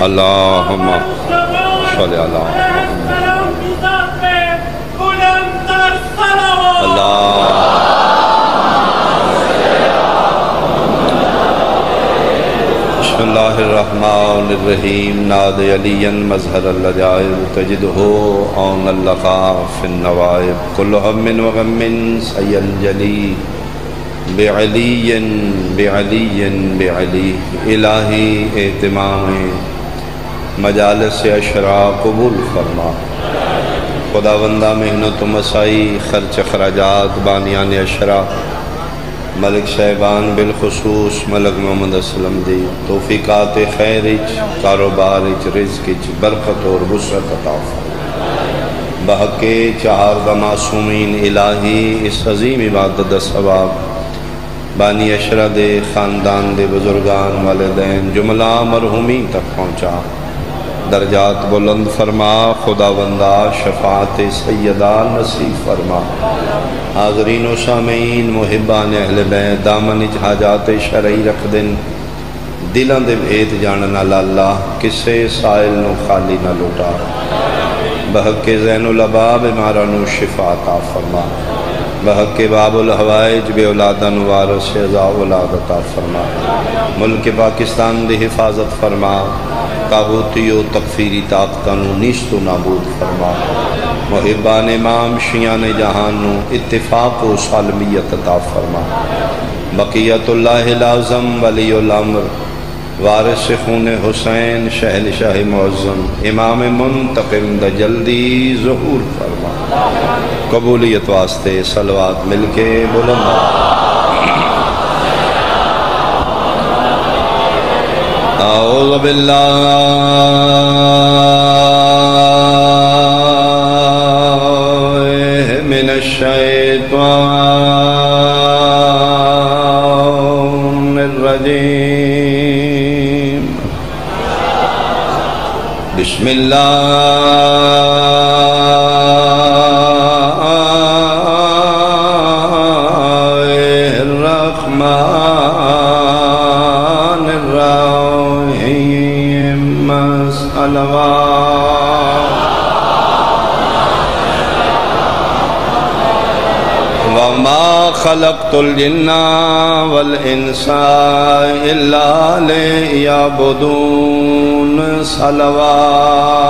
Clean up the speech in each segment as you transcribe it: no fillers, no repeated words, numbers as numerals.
اللہم صلی اللہ بسم اللہ الرحمن الرحیم ناد علیاً مظہر اللجائب تجدہ عون اللقا فی النوائب کل ہم وغم سیل جلی بعلی بعلی بعلی الہی اہتمام مجالس اشرا قبول فرما خداوندہ محنت و مسائی خرچ اخراجات بانیان اشرا ملک صاحبان بالخصوص ملک محمد اسلم دی توفیقات خیرچ کاروبارچ رزقچ برکت اور وسعت عطا فرما بحق چہار دا معصومین الہی اس عظیم عبادت دا ثواب بانی اشرا دے خاندان دے بزرگان والدین جملہ مرحومین تک پہنچا درجات بلند فرما خداوندہ شفاعت سیدہ نصیب فرما حاضرین و سامعین محبان اہل بیت دامن حاجات شرعی رکھ دن دلان دے بھید جاننا اللہ کسے سائل نو خالی نہ لوٹا بحق زین العباب مارانو شفا عطا فرما بحق باب الحوائج بے اولادن وارث شہزا اولاد عطا فرما ملک پاکستان دی حفاظت فرما تاغوتی و تکفیری طاقتانو نیست و نابود فرما محبان امام شیعان جہانو اتفاق و سالمیت عطا فرما بقیت اللہ العظم ولی الامر وارث خون حسین شہنشاہ معظم امام منتقم دا جلدی ظہور فرما قبولیت واسطے صلوات مل کے بلند اعوذ باللہ من الشیطان الرجیم بسم وما خلقت الجن والانس الا ليعبدون صلوات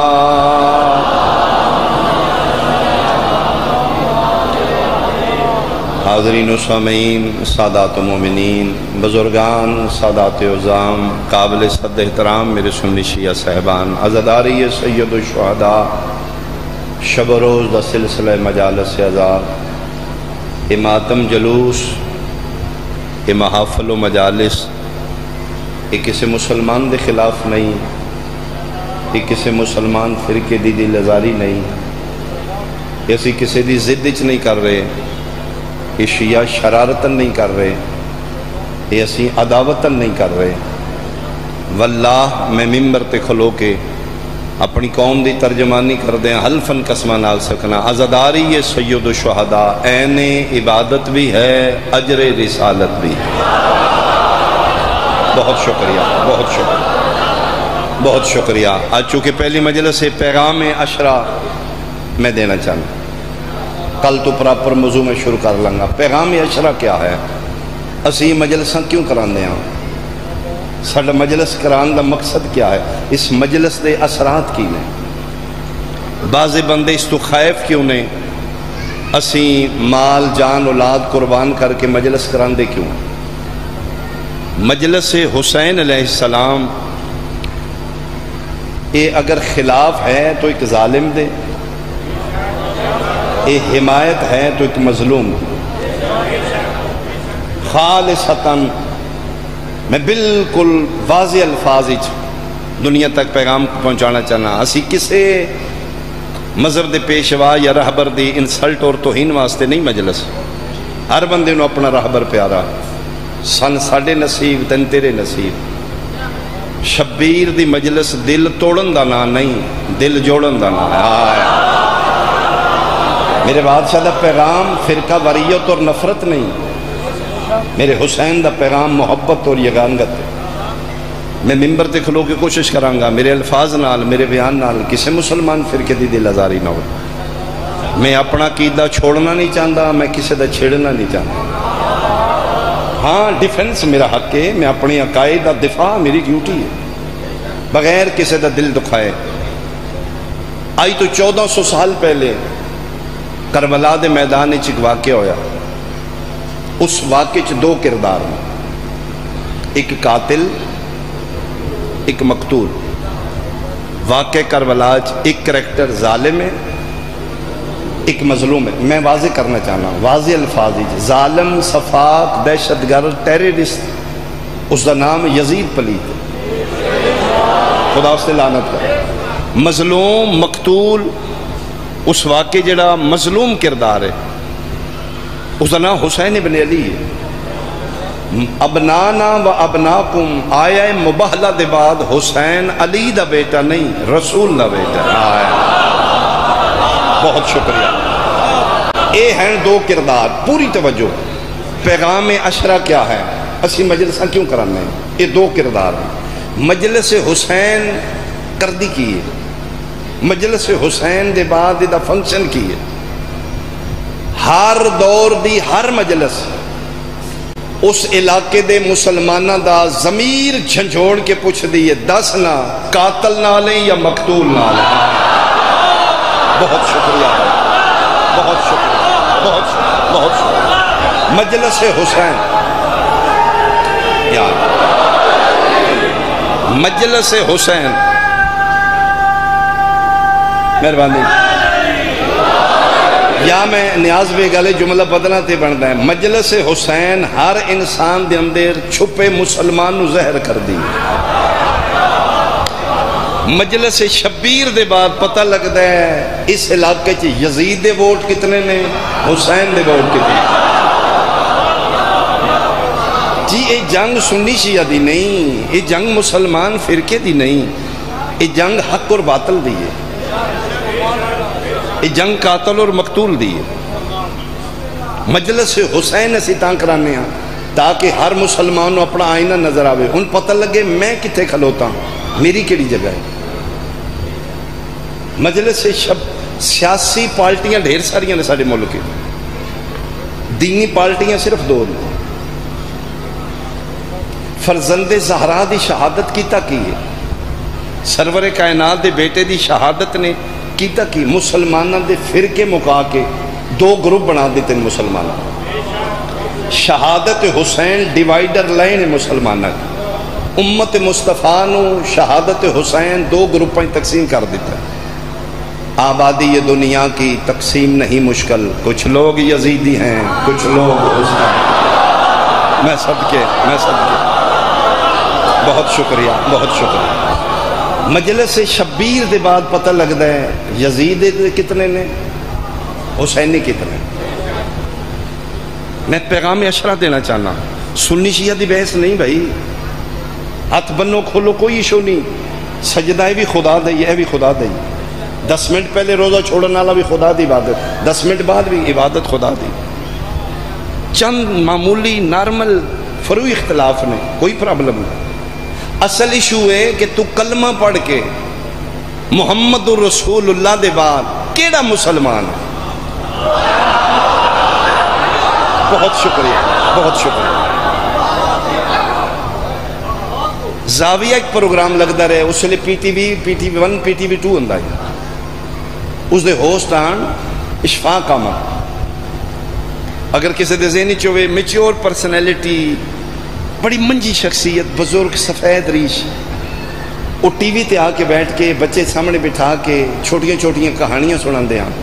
حاضرین و سامعین سادات و مومنین بزرگان سادات عظام قابل صد احترام میرے سنی شیعہ صاحبان عزاداری سید الشہداء شب و روز دا سلسلہ مجالس عزاد ماتم جلوس یہ محافل و مجالس یہ کسی مسلمان دے خلاف نہیں یہ کسی مسلمان فرقے دی لزاری نہیں یہ اسی کسی دی ضدچ نہیں کر رہے یہ شیعہ شرارتاً نہیں کر رہے یہ اسی عداوتاً نہیں کر رہے واللہ میں ممبر تے کھلو کے اپنی قوم دی ترجمانی کر دیں حلفاً قسمہ نال سکنا عزاداری یہ سید الشہداء عین عبادت بھی ہے اجر رسالت بھی ہے بہت شکریہ بہت شکریہ بہت شکریہ آج چونکہ پہلی مجلس سے پیغام عشرہ میں دینا چاہتا کل تو پراپر موضوع میں شروع کر لوں گا پیغام عشرہ کیا ہے اسی مجلساں کیوں کراندے ہیں ساڈا مجلس کران دا مقصد کیا ہے اس مجلس دے اثرات کی نے بعض بندے اس تو خائف کیوں نے اسی مال جان اولاد قربان کر کے مجلس کران دے کیوں مجلس حسین علیہ السلام یہ اگر خلاف ہے تو ایک ظالم دے یہ حمایت ہے تو ایک مظلوم خالصتاً میں بالکل واضح الفاظ دنیا تک پیغام پہنچانا چاہنا اسی کسے مذہب دے پیشوا یا رہبر دی انسلٹ اور توہین واسطے نہیں مجلس ہر بندے نو اپنا رہبر پیارا سن ساڑے نصیب تن تیرے نصیب شبیر دی مجلس دل توڑن دا نا نہیں دل جوڑن دا نا میرے بادشاہ دا پیغام فرقہ وریت اور نفرت نہیں میرے حسین دا پیغام محبت اور یگانگت ہے میں ممبر تے کھلو کے کوشش کرانگا میرے الفاظ نال میرے بیان نال کسی مسلمان فرقے دی دل آزاری نہ ہو. میں اپنا عقیدہ چھوڑنا نہیں چاہتا، میں کسی دا چھیڑنا نہیں چاہتا. ہاں ڈیفنس میرا حق ہے، میں اپنی عقائد دا دفاع میری ڈیوٹی ہے بغیر کسی دا دل دکھائے. آئی تو 1400 سال پہلے کربلا دے میدان ایک واقعہ ہویا. اس واقعے چ دو کردار ہیں، ایک قاتل ایک مقتول. واقع کربلا ایک کریکٹر ظالم ہے ایک مظلوم ہے. میں واضح کرنا چاہنا واضح الفاظ ہی، ظالم صفاق دہشت گرد ٹیررسٹ اس کا نام یزید پلید، خدا اس نے لعنت کرے. مظلوم مقتول اس واقعے جڑا مظلوم کردار ہے اس کا نام حسین ابن علی ہے. ابنانا و ابناکم آیا مبہلہ دے بعد حسین علی دا بیٹا نہیں رسول دا بیٹا. بہت شکریہ. اے ہیں دو کردار. پوری توجہ. پیغام عشرہ کیا ہے، اسی مجلسہ کیوں کرانے ہیں؟ یہ دو کردار ہیں. مجلس حسین کردی کی ہے، مجلس حسین دے بعد دا فنکشن کی ہے. ہر دور دی ہر مجلس اس علاقے دے مسلمانہ دا ضمیر جھنجھوڑ کے پوچھ دیئے دس نہ قاتل نہ لیں یا مقتول نہ لیں. بہت شکریہ بہت شکریہ بہت شکریہ بہت شکریہ. مجلس حسین یاد مجلس حسین مہربانی یا میں نیاز بے گلے جملہ بدلنا تے بنتا ہے. مجلس حسین ہر انسان دے اندر چھپے مسلمان نو زہر کر دی. مجلس شبیر دے بعد پتہ لگتا ہے اس علاقے چ یزید دے ووٹ کتنے نے، حسین دے ووٹ کتنے. جی یہ جنگ سنی شیعہ دی نہیں، یہ جنگ مسلمان فرقے دی نہیں، یہ جنگ حق اور باطل دی ہے. یہ جنگ قاتل اور مقتول دی ہے. مجلس حسین اسی تاں کرانے ہیں تاکہ ہر مسلمان نو اپنا آئینہ نظر آوے، ان پتہ لگے میں کتے کھلوتا ہوں، میری کیڑی جگہ ہے. مجلس سیاسی پارٹیاں ڈھیر ساریاں نے سارے ملک کے، دینی پارٹیاں صرف دو نے. فرزند زہرا دی شہادت کیتا کی ہے، سرور کائنات دے بیٹے دی شہادت نے کیتا کی. مسلمانہ دے فرقے مکا کے دو گروپ بنا دیتے ہیں مسلمانہ. شہادت حسین ڈیوائیڈر لائن ہے مسلمانہ کی. امت مصطفیٰ نو شہادت حسین دو گروپیں تقسیم کر دیتا ہے. آبادی یہ دنیا کی تقسیم نہیں مشکل، کچھ لوگ یزیدی ہیں کچھ لوگ حسین. میں صدقے بہت شکریہ بہت شکریہ. مجلس شبیر دے بعد پتہ لگتا ہے یزید کتنے نے، حسینی کتنے. میں پیغام عشرہ دینا چاہنا، سنی شیعہ دی بحث نہیں بھائی. ہاتھ بنو کھولو کوئی ایشو نہیں. سجدہ بھی خدا دئی ہے بھی خدا دئی. 10 منٹ پہلے روزہ چھوڑنے والا بھی خدا دی عبادت، 10 منٹ بعد بھی عبادت خدا دی. چند معمولی نارمل فروئی اختلاف نے، کوئی پرابلم نہیں. اصل ایشو ہے کہ تو کلمہ پڑھ کے محمد الرسول اللہ دے بعد کیڑا مسلمان ہے. بہت شکریہ بہت شکریہ. زاویہ ایک پروگرام لگتا رہے، اس لئے P T V one P T V 2 ہوندا ہے. اس دے ہوسٹ آن اشفاق احمد. اگر کسی دے ذہنی چوے میچور پرسنالٹی، بڑی منجی شخصیت، بزرگ سفید ریش، وہ ٹی وی تے آ کے بیٹھ کے بچے سامنے بٹھا کے چھوٹیاں چھوٹیاں کہانیاں سنا دے ہیں.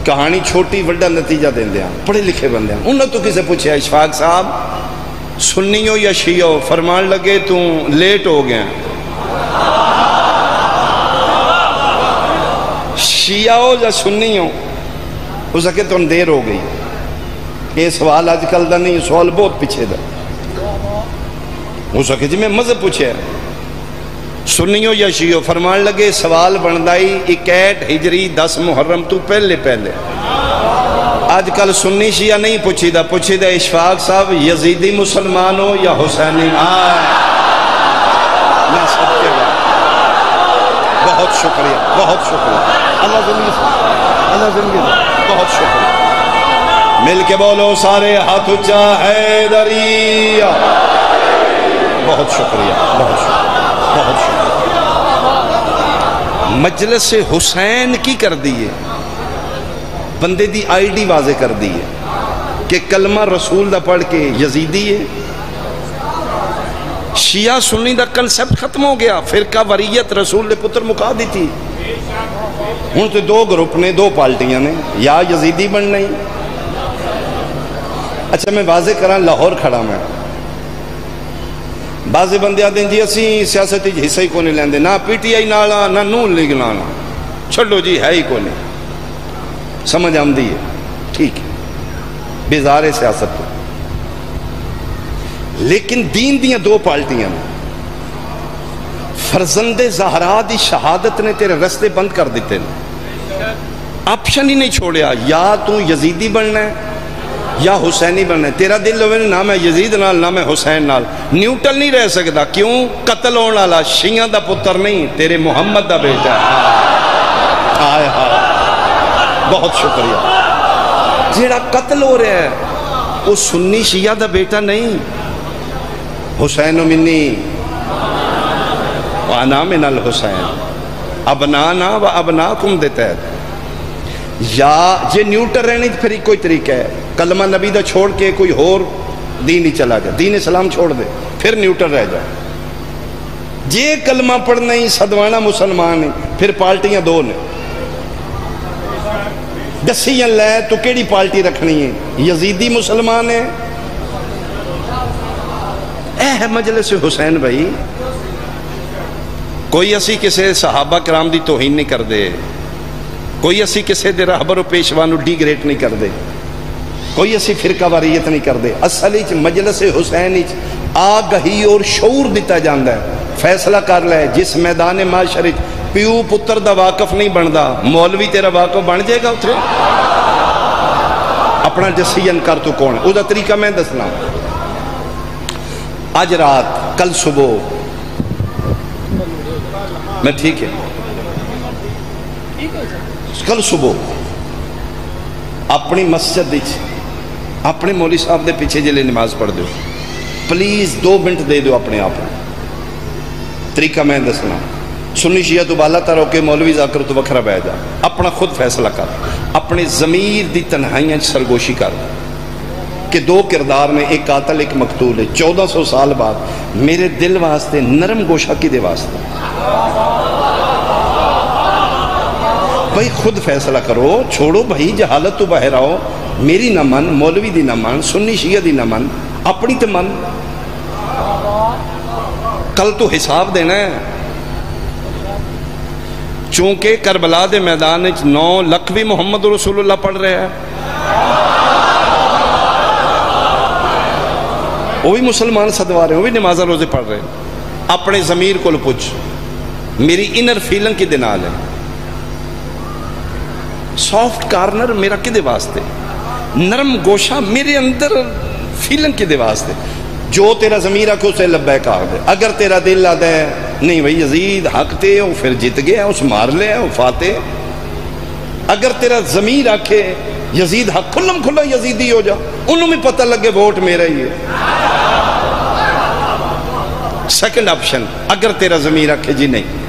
کہانی چھوٹی وڈا نتیجہ دیں دے ہیں. پڑھے لکھے بندے ہیں. انہوں تو کسے پوچھے اشفاق صاحب سنی ہو یا شیعہ ہو؟ فرمان لگے تو لیٹ ہو گیا. شیعہ ہو یا سنی ہو؟ ہو سکے تو دیر ہو گئی. یہ سوال آج کل دا نہیں، سوال بہت پیچھے دا. ہو سکے جی میں مذہب پوچھے سنی ہو یا شیعہ ہو؟ فرمان لگے سوال بندائی 61 ہجری 10 محرم تو پہلے پہلے. آج کل سنی شیعہ نہیں پوچھی دا اشفاق صاحب یزیدی مسلمان ہو یا حسینی. میں سب کے بعد بہت شکریہ، بہت شکریہ، اللہ زندگی سے، اللہ زندگی سے، بہت شکریہ۔ مل کے بولو سارے ہاتھ اونچا، حیدریہ۔ بہت شکریہ، بہت شکریہ، بہت شکریہ۔ مجلس حسین کی کر دیئے، بندے دی آئی ڈی واضح کر دیئے کہ کلمہ رسول دا پڑھ کے یزیدی ہے۔ شیعہ سنی دا کنسپٹ ختم ہو گیا، فرقہ وریت رسول نے پتر مکا دی تھی۔ ہوں تو دو گروپ نے، دو پارٹیاں نے، یا یزیدی بننا ہی۔ اچھا میں واضح کراں، لاہور کھڑا میں، بعض بندے آتے ہیں جی اسی سیاست حصہ ہی کو نہیں لیندے، نہ پی ٹی آئی نالا نہ نون لیگ نالا، چھڑو جی ہے ہی کو نہیں، سمجھ آمدی ہے، ٹھیک ہے، بیزار سیاست کو۔ لیکن دین دیاں دو پارٹیاں نے، فرزند زہرا دی شہادت نے تیرے رستے بند کر دیتے ہیں، آپشن ہی نہیں چھوڑیا، یا تو یزیدی بننا ہے یا حسینی بننا ہے۔ تیرا دل ہوئے نہ میں یزید نال نہ میں حسین نال، نیوٹل نہیں رہ سکتا، کیوں؟ قتل ہونے والا شیعہ دا پتر نہیں، تیرے محمد دا بیٹا ہے۔ آئے ہائے، بہت شکریہ۔ جیڑا قتل ہو رہا ہے وہ سنی شیعہ دا بیٹا نہیں، حسین منی وانا من الحسین ابنانا و ابناکم دیتا ہے۔ یا جے نیوٹر رہنے پھر ہی کوئی طریقہ ہے، کلمہ نبی دا چھوڑ کے کوئی اور دین ہی چلا جائے، دین اسلام چھوڑ دے، پھر نیوٹر رہ جائے۔ جے کلمہ پڑھنا ہی صدوانہ مسلمان ہے، پھر پارٹیاں دو نے، دسیاں لے تو کیڑی پارٹی رکھنی ہے؟ یزیدی مسلمان ہے، اے مجلس حسین بھائی، کوئی اسی کسے صحابہ کرام دی توہین نہیں کر دے، کوئی اسی کسے دے رہبر و پیشوانو ڈی گریٹ نہیں کر دے، کوئی اسی فرقہ واریت نہیں کر دے۔ اصل اچ مجلس حسین اچ آگہی اور شعور دیتا جاندہ ہے، فیصلہ کر لے جس میدان معاشر اچ پیو پتر دا واقف نہیں بندا، مولوی تیرا واقف بن جائے گا اتھے؟ اپنا ڈیسیژن کر تو کون ہے، او دا طریقہ میں دسنا۔ آج رات، کل صبح میں ٹھیک ہے، کل صبح اپنی مسجد دیچ اپنے مولی صاحب دے پیچھے جلے نماز پڑھ دو، پلیز 2 منٹ دے دو اپنے آپ۔ طریقہ میں دسنا، سنی شیعہ تو بالا تر ہو کے مولوی ذاکر تو وکھرا بہ جا، اپنا خود فیصلہ کر، اپنے ضمیر دی تنہائیاں سرگوشی کر کہ 2 کردار نے، ایک قاتل ایک مقتول ہے، 1400 سال بعد میرے دل واسطے نرم گوشہ کی دے واسطے بھائی خود فیصلہ کرو، چھوڑو بھائی جہالت تو باہر آؤ، میری نہ من، مولوی دی نہ من، سنی شیعہ دی نہ من، اپنی تے من۔ کل تو حساب دینا ہے، چونکہ کربلا دے میدان 9 لکھ بھی محمد رسول اللہ پڑھ رہے ہیں، وہ بھی مسلمان صدوا رہے ہیں، وہ بھی نمازہ روزے پڑھ رہے ہیں۔ اپنے ضمیر کو پوچھ، میری انر فیلنگ کی دنال ہے، سافٹ کارنر میرا کدے واسطے، نرم گوشہ میرے اندر فیلنگ کدے واسطے؟ جو تیرا ضمیر آکھو اسے لبیک آکھ دے۔ اگر تیرا دل آدھے نہیں بھئی یزید حق تے وہ پھر جیت گیا، اس مار لے وہ فاتح۔ اگر تیرا ضمیر آکھے یزید حق، کھلم کھلا یزیدی ہو جا، انہوں میں پتہ لگے ووٹ میرا ہی ہے۔ سیکنڈ آپشن، اگر تیرا ضمیر آکھے جی نہیں،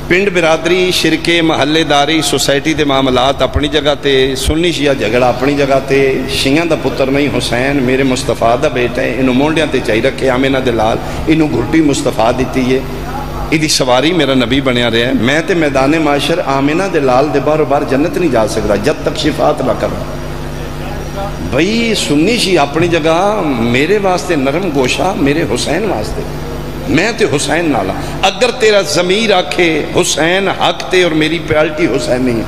پنڈ برادری، شرکے، محلے داری، سوسائٹی دے معاملات اپنی جگہ تے، سنی شیعہ جھگڑا اپنی جگہ تے، شیعہ دا پتر نہیں حسین میرے مصطفیٰ دا بیٹا ہے، انہوں مونڈیاں تے چاہی رکھے، آمینہ دلال انہوں گھٹی مصطفیٰ دیتی ہے، ایدی سواری میرا نبی بنیا رہا ہے۔ میں تے میدان معاشر آمینہ دلال دے بار بار جنت نہیں جا سکتا جب تک شفاعت نہ کروں۔ بھئی سنی شیعہ اپنی جگہ، میرے واسطے نرم گوشہ میرے حسین واسطے، میں تے حسین نالا۔ اگر تیرا ضمیر آکھے حسین حق تے اور میری پالٹی حسین نہیں،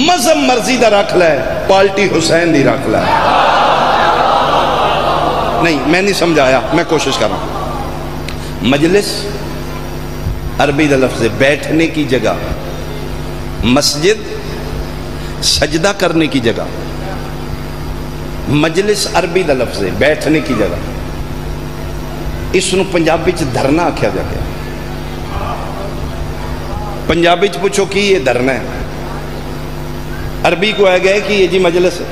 مذہب مرضی دا رکھ لے، پالٹی حسین دی رکھ لے۔ نہیں میں نہیں سمجھایا، میں کوشش کر رہا ہوں۔ مجلس عربی دا لفظ ہے بیٹھنے کی جگہ، مسجد سجدہ کرنے کی جگہ، مجلس عربی دا لفظ ہے بیٹھنے کی جگہ۔ اس نو پنجابی چ دھرنا آکھیا جا گیا. پنجابی چ پوچھو کی یہ دھرنا ہے, عربی کو آ گئے کہ یہ جی مجلس ہے.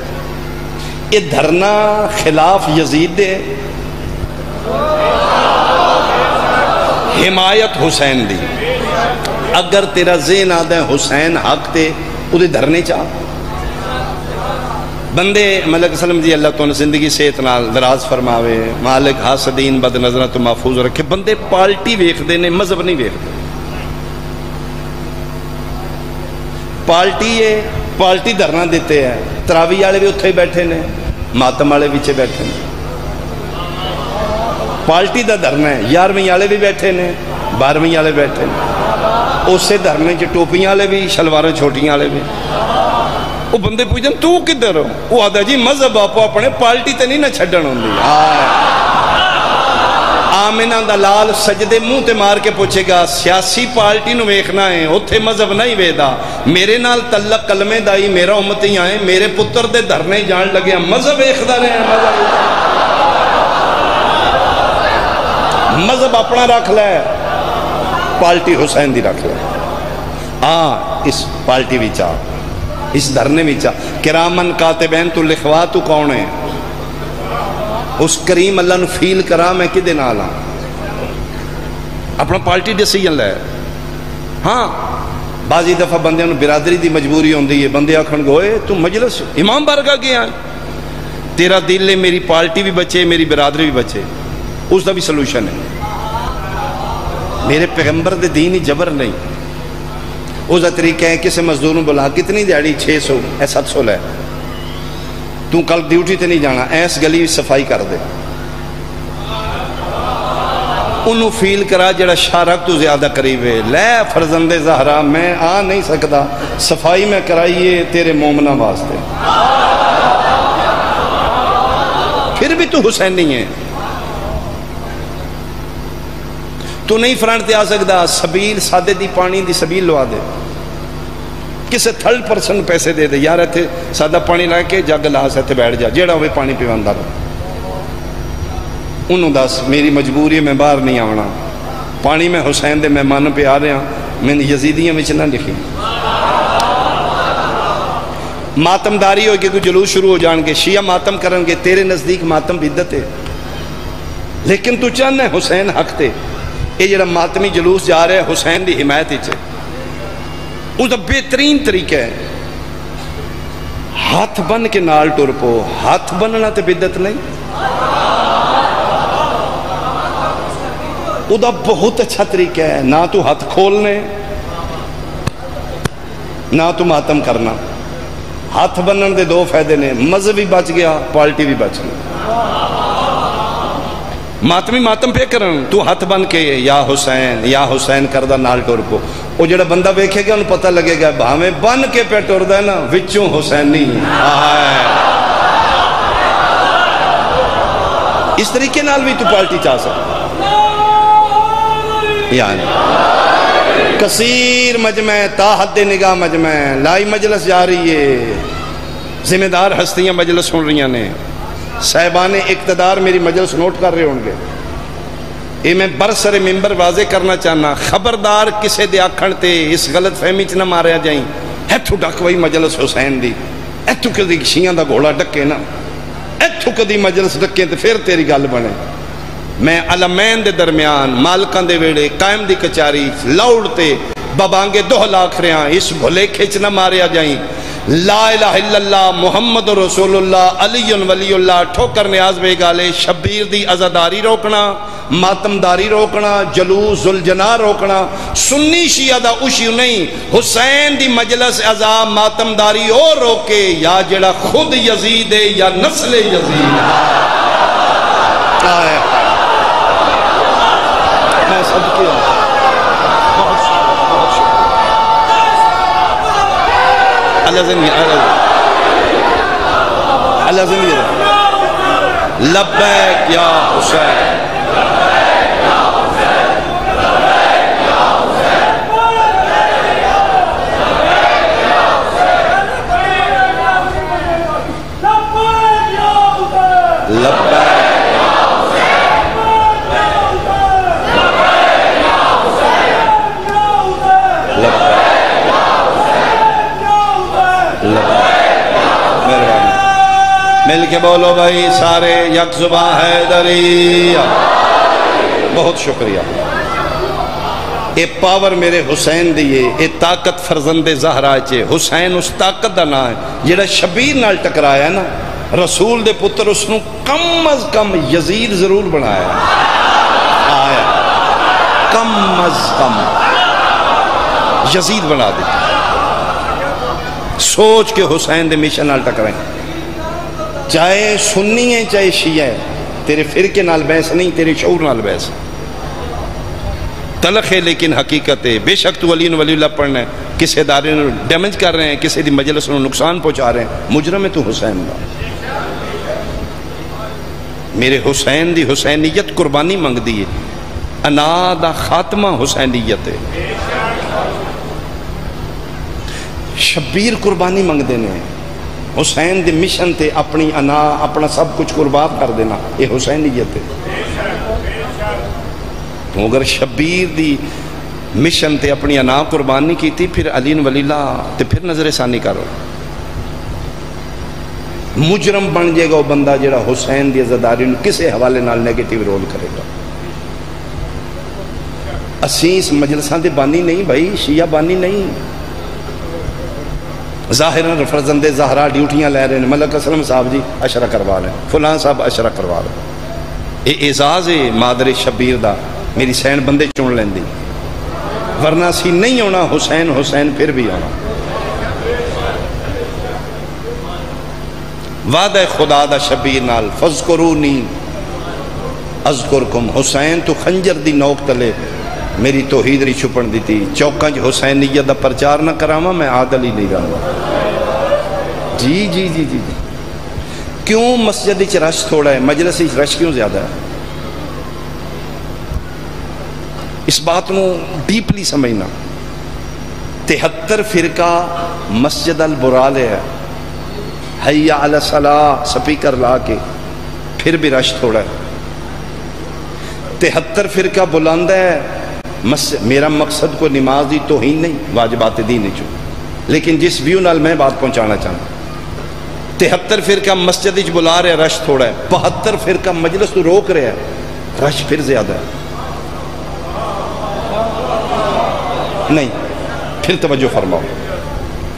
یہ دھرنا خلاف یزید دے, حمایت حسین دی. اگر تیرا ذہن آدھا ہے حسین حق تے وہ دھرنے چاہ بندے ملک سلم جی اللہ تو زندگی صحت نال دراز فرماوے, مالک حاسدین بد نظرہ تو محفوظ رکھے. بندے پارٹی ویکھدے نے, مذہب نہیں ویکھدے. پارٹی ہے, پارٹی دھرنا دیتے ہیں. تراوی والے بھی اتھے ہی بیٹھے نے, ماتم والے پیچھے بیٹھے نے. پارٹی دا دھرنا ہے. 11ویں والے بھی بیٹھے نے, 12ویں والے بیٹھے نے. اسے دھرنے چ ٹوپیاں والے بھی, شلواریں چھوٹیاں والے بھی. وہ بندے پوچھتے تو کدھر ہو؟ وہ آدھا جی مذہب آپ اپنے, پارٹی تے نہیں نہ چھڈن ہوندی. آمنہ دا لال سجدے منہ تے مار کے پوچھے گا سیاسی پارٹی نو ویکھنا ہے, اوتھے مذہب نہیں ویدا. میرے نال تعلق کلمے دائی میرا امتی آئے, میرے پتر دے دھرنے جان لگے, مذہب ویکھدا رہے ہیں. مذہب اپنا رکھ لے, پارٹی حسین دی رکھ لے. اس پارٹی وچ آ, اس دھرنے وچ آ. کرامن کاتبین تو لکھوا تو کون ہے؟ اس کریم اللہ نو فیل کرا میں کدے نال ہاں, اپنا پارٹی ڈیسیجن لے. ہاں بعضی دفعہ بندے نو برادری دی مجبوری ہوندی ہے, بندے آکھن گوئے تو مجلس امام بارگاہ گیا, تیرا دل ہے میری پارٹی بھی بچے میری برادری بھی بچے. اس دا بھی سلوشن ہے. میرے پیغمبر دے دین ہی جبر نہیں. اس دا طریقہ ہے کسے مزدوروں بلا, کتنی دیہڑی 600 700 لے, تو کل ڈیوٹی تے نہیں جانا, ایس گلی صفائی کر دے. انہوں فیل کرا جڑا شارک تو زیادہ قریب ہے. لے فرزند زہرا میں آ نہیں سکتا, صفائی میں کرائیے تیرے مومنہ واسطے. پھر بھی تو حسین نہیں ہے, تو نہیں فرنٹ تے آ سکتا. سبیل سادے دی پانی دی سبیل لوا دے, کسے تھرڈ پرسن پیسے دے دے, یار ایتھے سادہ پانی لے کے جگ لاس ایتھے بیٹھ جا, جیڑا ہوئے پانی پیواندا رہا. انہوں دس میری مجبوری ہے, میں باہر نہیں آونا, پانی میں حسین دے مہمان پہ آ رہے ہیں, میں یزیدیاں وچ نہ لکھی. ماتم داری ہوئے کہ کوئی جلوس شروع ہو جان گے, شیعہ ماتم کرن گے, تیرے نزدیک ماتم بدعت ہے, لیکن تو چاہنا ہے حسین حق تے. یہ جڑا ماتمی جلوس جا رہے ہیں حسین دی حمایت ہی, اس دا بہترین طریقہ ہے ہاتھ بن کے نال ٹر پو. ہاتھ بننا تے بدعت نہیں, وہ دا بہت اچھا طریقہ ہے. نہ تو ہاتھ کھولنے نہ تو ماتم کرنا. ہاتھ بنن دے 2 فائدے نے, مذہب بھی بچ گیا, پارٹی بھی بچ گئی. ماتمی ماتم پہ کرن, تو ہاتھ بن کے یا حسین کردہ نال ٹر پو. وہ جڑا بندہ ویکھے گا انہوں پتہ لگے گا بھاویں بن کے پہ ٹر دا ہے نا, وچوں حسین نہیں. اس طریقے نال بھی تو پارٹی چاہ سکتا. یعنی کثیر مجمع تا حد نگاہ مجمع, لائی مجلس جا رہی ہے, ذمہ دار ہستیاں مجلس سن رہی ہیں, صاحبان اقتدار میری مجلس نوٹ کر رہے ہوں گے. یہ میں برسر ممبر واضح کرنا چاہنا, خبردار کسے دے آکھن تے اس غلط فہمی چ نہ ماریا جائیں. ایتھو ڈک وہی مجلس حسین دی, ایتھو کدی شیعہ دا گھوڑا ڈکے نا, ایتھو کدی مجلس ڈکے تے پھر تیری گل بنے. میں علمین دے درمیان مالکان دے ویڑے قائم دی کچاری لاؤڑ تے بابانگے 2 لاکھ رہاں, اس بھلے کھچ نہ ماریا جائیں. لا الہ الا اللہ محمد رسول اللہ علی ولی اللہ. ٹھوکر نیاز بے گالے شبیر دی ازاداری روکنا, ماتمداری روکنا, جلوس ذوالجناح روکنا. سنی شیعہ دا اوشیو نہیں, حسین دی مجلس ازا ماتمداری اور روکے, یا جڑا خود یزید ہے یا نسل یزید. میں صدقے اللہ زندگی لبیک یا حسین. مل کے بولو بھائی سارے یک زباں حیدری. بہت شکریہ. اے پاور میرے حسین دیئے، اے طاقت فرزند زہرا چے. حسین اس طاقت دا نا ہے جڑا شبیر نال ٹکرایا نا، رسول دے پتر اس نو کم از کم یزید ضرور بنایا آیا، کم از کم یزید بنا دیتا. سوچ کے حسین دے مشن نال ٹکرائیں، چاہے سنی ہے چاہے شیعہ ہے، تیرے فرقے نال بحث نہیں، تیرے شعور نال بحث. تلخ ہے لیکن حقیقت ہے. بے شک تو علی ولی اللہ پڑھنا ہے، کسی ادارے نے ڈیمیج کر رہے ہیں، کسی دی مجلس نے نقصان پہنچا رہے ہیں، مجرم ہے تو حسین دا. میرے حسین دی حسینیت قربانی منگ دیئے، انا دا خاتمہ حسینیت ہے. شبیر قربانی منگ دینے ہیں، حسین دی مشن تے اپنی انا اپنا سب کچھ قربان کر دینا، یہ حسینیت ہے. تو اگر شبیر دی مشن تے اپنی انا قربان نہیں کی تھی، پھر علی ولی اللہ تے پھر نظر ثانی کرو. مجرم بن جائے گا وہ بندہ جڑا حسین دی عزاداری کسے حوالے نال نیگیٹیو رول کرے گا. اسی اس مجلسان دے بانی نہیں بھائی، شیعہ بانی نہیں. ظاہراً فرزند زہرا ڈیوٹیاں لے رہے ہیں، ملک اسلم صاحب جی اشرا کروا لیں، فلان صاحب اشرا کروا لیں. یہ اعزاز ہے مادر شبیر دا، میری سین بندے چون لیں دی، ورنہ سی نہیں ہونا حسین حسین پھر بھی ہونا. وعدہ خدا دا شبیر نال فذکرونی اذکرکم. حسین تو خنجر دی نوک تلے میری توحید ری چھپن دیتی. چوکانج حسینیت دا پرچار نہ کراما میں عادل ہی نہیں رہا. جی جی جی جی جی. کیوں مسجد اچ رش تھوڑا ہے، مجلس اچ رش کیوں زیادہ ہے؟ اس بات نو ڈیپلی سمجھنا. 73 فرقہ مسجد البرالے ہے، حی علی الصلاۃ سپیکر لا کے، پھر بھی رش تھوڑا ہے. 73 فرقہ بلند ہے. میرا مقصد کو نماز دی توہین نہیں، واجبات دین نہیں چھو، لیکن جس ویو نال میں بات پہنچانا چاہتا. 73 فرقہ مسجد اچ بلا رہے، رش تھوڑا ہے. 72 فرقہ مجلس تو روک رہے ہیں، رش پھر زیادہ ہے. نہیں، پھر توجہ فرماؤ،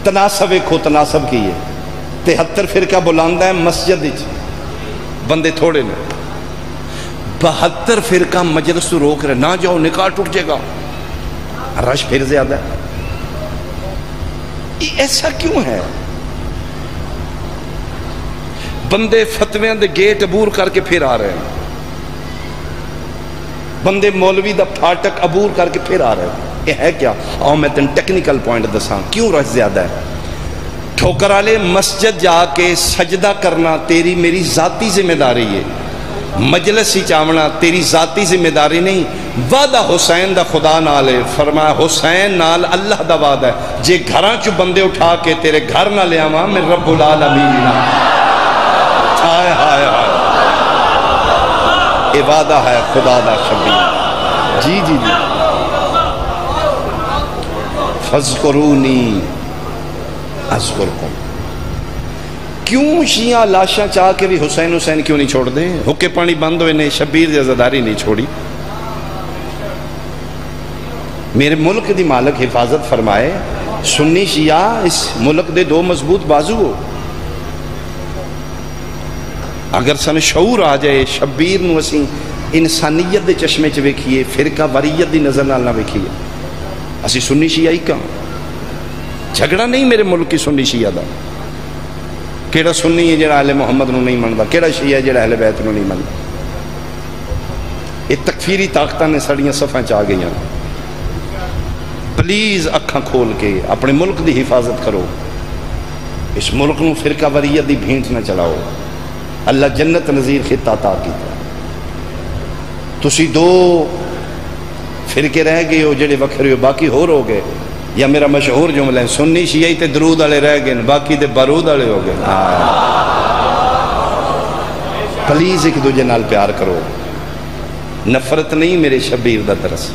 تناسب ایکھو، تناسب کی ہے. 73 فرقہ بلند ہے مسجد اچ، بندے تھوڑے نے. 72 فرقہ مجلس تو روک رہے، نہ جاؤ نکاح ٹوٹ جائے گا، رش پھر زیادہ ہے. ایسا کیوں ہے؟ بندے فتویاں دے گیٹ عبور کر کے پھر آ رہے ہیں، بندے مولوی دا پھاٹک عبور کر کے پھر آ رہے ہیں. یہ ہے کیا؟ آؤ میں تن ٹیکنیکل پوائنٹ دساں کیوں رش زیادہ ہے. ٹھوکر والے مسجد جا کے سجدہ کرنا تیری میری ذاتی ذمہ داری ہے، مجلس ہی چاونا تیری ذاتی ذمہ داری نہیں. وعدہ حسین دا خدا نال ہے، فرمایا حسین نال اللہ دا وعدہ ہے، جے گھراں چ بندے اٹھا کے تیرے گھر نہ لے آواں میں رب العالمین. ہائے ہائے ہائے، یہ وعدہ ہے خدا دا شبیر. جی جی جی. فذکرونی اذکرکم. کیوں شیعہ لاشاں چاہ کے بھی حسین حسین کیوں نہیں چھوڑ دیں؟ حکے پانی بند ہوئے نے، شبیر دی عزاداری نہیں چھوڑی. میرے ملک دی مالک حفاظت فرمائے. سنی شیعہ اس ملک دے دو مضبوط بازو ہو. اگر سن شعور آ جائے، شبیر نو اسی انسانیت دے چشمے چ ویکھیے، فرقہ واریت دی نظر نال نہ ویکھیے. اسی سنی شیعہ ہی کہاں، جھگڑا نہیں میرے ملک کی سنی شیعہ دا. کیڑا سنی ہے جڑا اہل محمد نو نہیں مندا، کیڑا شیعہ ہے جڑا اہل بیت نو نہیں مندا. یہ تکفیری طاقتاں نے سڑیاں صفاں چ آ گئیاں. پلیز اکھاں کھول کے اپنے ملک دی حفاظت کرو. اس ملک نو فرقہ واریت دی بھینٹ نہ چلاؤ. اللہ جنت نظیر خطہ عطا کیتا. تسی دو فرقے رہ گئے ہو جڑے وکھرے ہو، باقی ہور ہو گئے. یا میرا مشہور جملہ ہے، سنی شیعی تے درود والے رہ گئے، باقی تے بارود والے ہو گئے. پلیز ایک دوجے نال پیار کرو. نفرت نہیں، میرے شبیر دا ترس،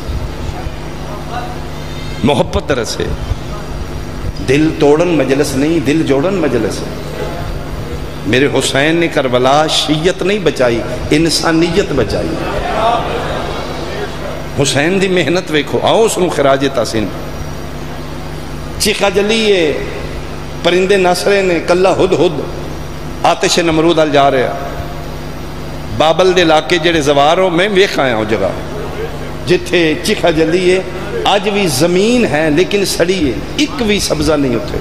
محبت ترس ہے. دل توڑن مجلس نہیں، دل جوڑن مجلس ہے. میرے حسین نے کربلا شیعت نہیں بچائی، انسانیت بچائی۔ حسین دی محنت ویکھو، آؤ اس کو خراج تحسین۔ چیخا جلیے پرندے نسرے نے کلا ہد ہد آتش نمرود ال جا رہا، بابل دے علاقے جڑے زوار ہو، میں ویکھ آیا ہوں جگہ جتھے چیخا جلیے آج بھی زمین ہے لیکن سڑی ہے، ایک بھی سبزہ نہیں ہوتے۔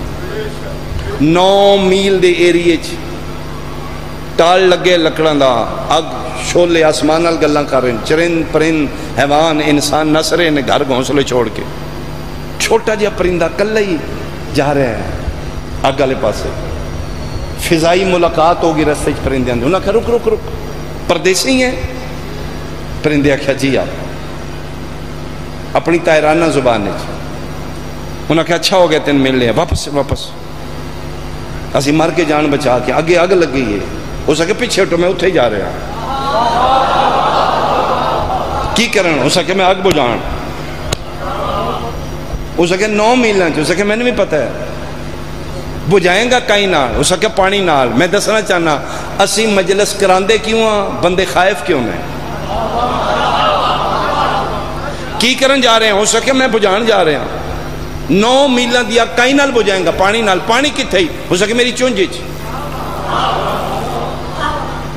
9 میل دے ایریے ٹال لگے لکڑاں دا، اگ شولے آسمان نال گلاں کر رہے ہیں، چرند پرند حیوان انسان نسرے نے گھر گھونسلے چھوڑ کے، چھوٹا جہا پرندہ کلا ہی جا رہا ہے اگ والے پاسے۔ فضائی ملاقات ہوگی رستے چ پرندے اندر، انہاں کہا رک رک رک، پردیسی ہیں؟ پرندے آکھیا جی آپ، اپنی طائرانہ زبان ہے۔ انہاں کہا اچھا ہو گیا تین مل لیا، واپس واپس اسی مر کے جان بچا کے، اگے اگ لگ گئی ہے، ہو سکے پیچھے ہٹو میں اتھے ہی جا رہا کی کرن، ہو سکے میں اگ بجھان، ہو سکے 9 میل ہو سکے میں نے بھی پتہ ہے بجھائیں گا کہیں نال، ہو سکے پانی نال۔ میں دسنا چاہنا اسی مجلس کراندے کیوں ہاں، بندے خائف کیوں میں کی کرن جا رہے ہیں، ہو سکے میں بجھان جا رہے ہیں 9 میلاں دیا کہیں نال بجھائیں گا پانی نال، پانی کتھے ہی ہو سکے میری چونجی چ،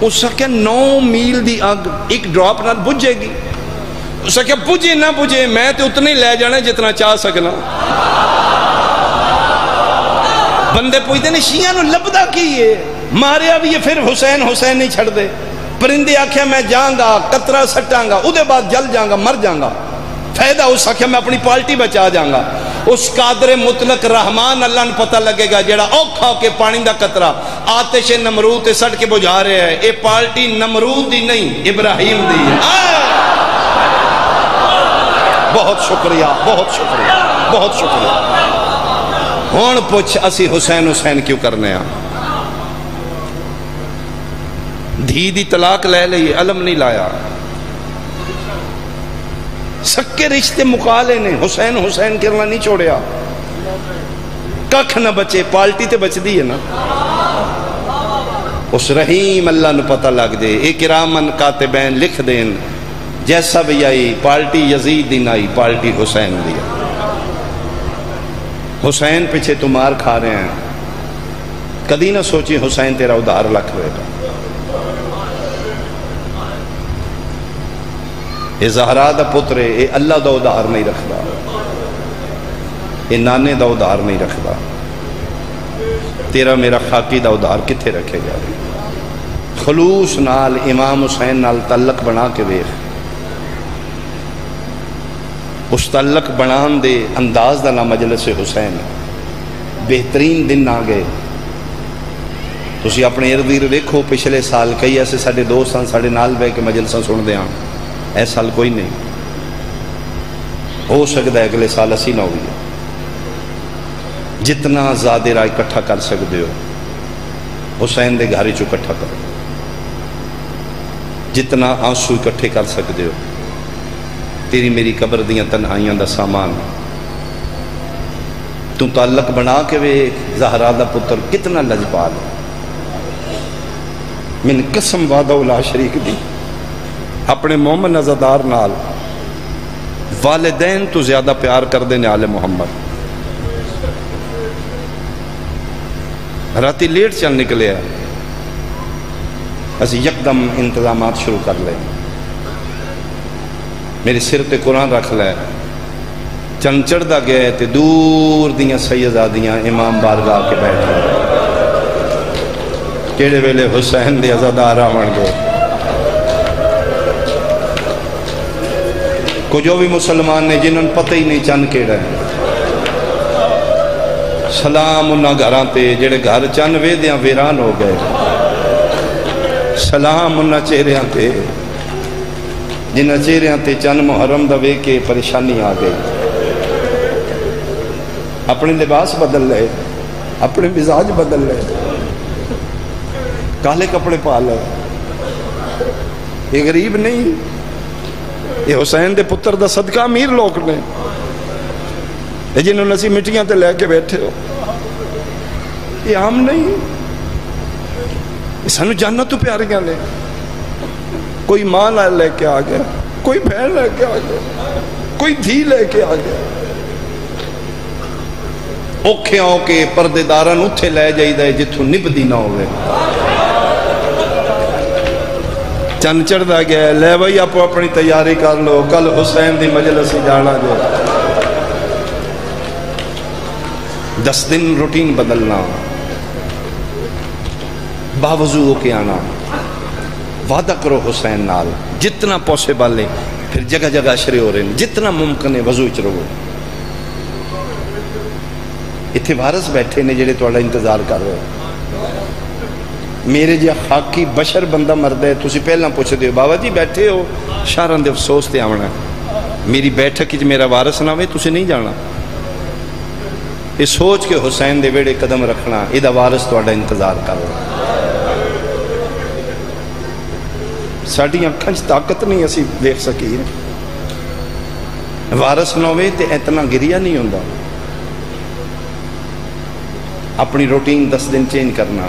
ہو سکے 9 میل دی اگ ایک ڈراپ نال بجھ جائے گی، ہو سکے بجھے نہ بجھے میں تو اتنے لے جانا جتنا چاہ سکنا۔ بندے پوچھتے ہیں شیعہ نو لبدا کی ہے، ماریا بھی یہ پھر حسین حسین نہیں چھڑ دے۔ پرندے آکھیا میں جاؤں گا قطرہ سٹاں گا، او دے بعد جل جاؤں گا مر جاؤں گا، فائدہ اس آکھیا میں اپنی پالٹی بچا جاؤں گا۔ اس قادر مطلق رحمان اللہ نے پتہ لگے گا جیڑا اوکھا کے پانی دا قطرہ آتش نمرود تے سٹ کے بجھا رہے ہیں، اے پالٹی نمرود دی نہیں ابراہیم دی ہے۔ بہت شکریہ بہت شکریہ بہت شکریہ۔ ہون پوچھ اسی حسین حسین کیوں کرنے ہیں؟ دھی دی طلاق لے لئی، علم نہیں لایا، سکے رشتے مقالے نے، حسین حسین کرنا نہیں چھوڑیا، ککھ نہ بچے، پالٹی تے بچ دی ہے نا۔ اس رحیم اللہ نے پتہ لگ دے، ایک کرامن کاتبین لکھ دین جیسا بھی آئی پالٹی یزید دی نائی، پالٹی حسین دی۔ حسین پیچھے تو مار کھا رہے ہیں، کدی نہ سوچی حسین تیرا ادھار لکھ رہے گا۔ اے زہرا دا پتر ہے، اے اللہ دا ادھار نہیں رکھدا، اے نانے دا ادھار نہیں رکھدا، تیرا میرا خاکی دا ادھار کتھے رکھے گا؟ خلوص نال امام حسین نال تعلق بنا کے ویکھ، اس تعلق بنان دے انداز دا نام مجلس حسین، بہترین دن آ گئے۔ تسی اپنے ارد گرد دیکھو، پچھلے سال کئی ایسے ساڑے دوستان ساڑے نال بے کے مجلساں سن دے ہاں، ایس سال کوئی نہیں، ہو سکتا ہے اگلے سال اسی نہ ہوئی۔ جتنا زیادہ رائے اکٹھا کر سکتے ہو حسین دے گھر چو اکٹھا کرو، جتنا آنسو اکٹھے کر سکتے ہو، تیری میری قبر دیاں تنہائیاں دا سامان، تو تعلق بنا کے ویکھ، زہرا دا پتر کتنا لجپال ہے۔ من قسم وعدہ لا شریک دی، اپنے مومن عزادار نال والدین تو زیادہ پیار کر دینے آل محمد۔ راتی لیٹ چل نکلے ہیں، اسی یکدم انتظامات شروع کر لیں، میری سر تے قرآن رکھ لے، چند چڑھدا گئے تے دور دیاں سیدادیاں امام بارگاہ کے بیٹھے، کیڑے ویلے حسین دے عزادار آون گے۔ کو جو بھی مسلمان نے جنہوں نے پتہ ہی نہیں چند کیڑا ہے، سلام انہاں گھراں تے جڑے گھر چند ویدیاں ویران ہو گئے، سلام انہاں چہریاں تے جنہاں چہریاں تے چند محرم دا وے کے پریشانی آ گئی۔ اپنے لباس بدل لے، اپنے مزاج بدل لے، کالے کپڑے پا لے، یہ غریب نہیں، یہ حسین دے پتر دا صدقہ امیر لوگ نے، یہ جنہوں نے اسی مٹیاں تے لے کے بیٹھے ہو، یہ عام نہیں۔ سانو جانت تو پیاریاں نے. کوئی ماں لے کے آ گیا, کوئی بہن لے کے آ گیا, کوئی دھی لے کے آ گیا. اوکھے ہو کے پردے دارن اتھے لے جائیدا ہے جتھوں نبدی نہ ہوئے. چند چڑھدا گیا ہے, لے بھائی آپ اپنی تیاری کر لو, کل حسین دی مجلس جانا جو. 10 دن روٹین بدلنا, باوضو ہو کے آنا, وعدہ کرو حسین نال جتنا پاسبل ہے. پھر جگہ جگہ اشرے ہو رہے ہیں, جتنا ممکن ہے وضو چ رہو. اتنے وارث بیٹھے نے جڑے تہاڈا انتظار کر رہے ہو. میرے جا خاکی بشر بندہ مرد ہے, تسی پہلا پوچھ دے ہو بابا جی بیٹھے ہو شہراں دے افسوس تے آونا, میری بیٹھک وچ میرا وارث نہ ہوئے تسی نہیں جانا. یہ سوچ کے حسین دے ویڑے قدم رکھنا, یہ دا وارث تہاڈا انتظار کر رہا. ساڈی اکھاں وچ طاقت نہیں اسی دیکھ سکی. وارث نہ ہوئے تے اتنا گریا نہیں ہوندا. اپنی روٹین 10 دن چینج کرنا.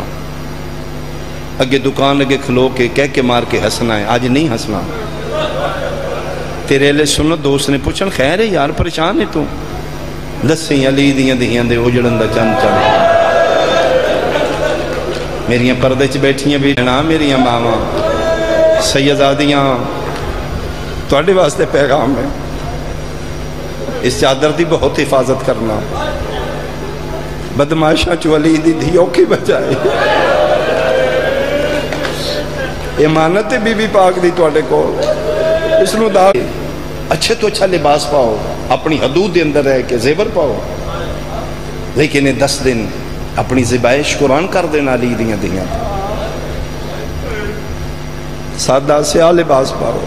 اگے دکان اگے کھلو کے کہہ کے مار کے ہسنا ہے, آج نہیں ہسنا. تیرے لئے سنت دوست نے پوچھن خیر ہے یار پریشان ہے تو, دسیں علی دیاں دیاں دے اجڑن دا چند چند. میریاں پردے چ بیٹھیاں بھی نا میریاں ماواں سیدادیاں, تواڈے واسطے پیغام ہے. اس چادر دی بہت حفاظت کرنا. بدماشاں چو علی دی دھی اوکھی بچائے. امانت بی بی پاک دی تواڈے کول, اس نو دا اچھے تو اچھا لباس پاؤ, اپنی حدود دے اندر رہ کے زیور پاؤ, لیکن 10 دن اپنی زبائش قرآن کر دینا علی دیاں دیاں. سادہ سیاہ لباس پاؤ,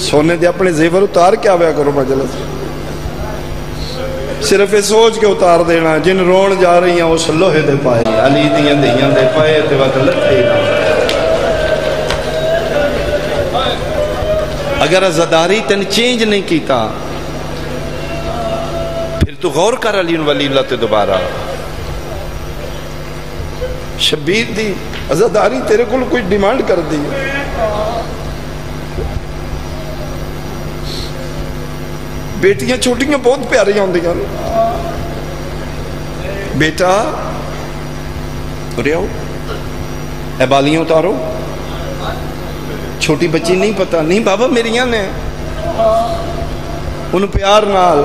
سونے دے اپنے زیور اتار کے آویا کرو مجلس. صرف یہ سوچ کے اتار دینا جن رون جا رہی ہیں اس لوہے دے پائے, علی دیاں دیاں دے پائے تے وقت لٹھے نہ. اگر عزاداری تن چینج نہیں کیتا پھر تو غور کر علی ولی اللہ تے دوبارہ. شبیر دی عزاداری تیرے کو کوئی ڈیمانڈ کر دی. بیٹیاں چھوٹیاں بہت پیاریاں ہوندیاں. بیٹا اڑے آؤ, اے بالیاں اتارو. چھوٹی بچی نہیں پتا, نہیں بابا میریاں نے. انہوں پیار نال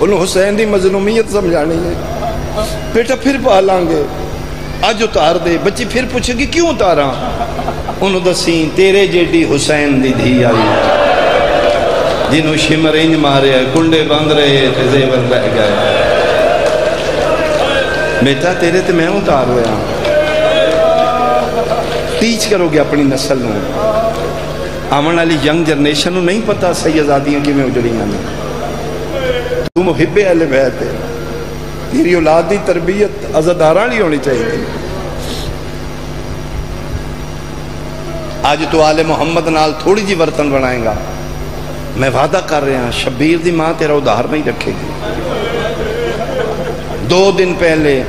انہوں حسین دی مظلومیت سمجھانی ہے. بیٹا پھر پالیں گے, آج اتار دے. بچی پھر پوچھے گی کیوں اتارا, انہوں دسیں تیرے جیڈی حسین دی دھی آئی جنہوں شمر انج مارے کنڈے بند رہے تے زیور بہ گئے. بیٹا تیرے تے میں اتار رہا. ٹیچ کرو گے اپنی نسل نو. آمن والی ینگ جنریشن نو نہیں پتا سیدادیاں کی میں اجڑیاں نے. تو محب اہل بیت ہے, تیری اولاد دی تربیت عزاداراں لی ہونی چاہیے. آج تو آل محمد نال تھوڑی جی برتن بنائیں گا, میں وعدہ کر رہا ہوں شبیر دی ماں تیرا ادھار نہیں رکھے گی. 2 دن پہلے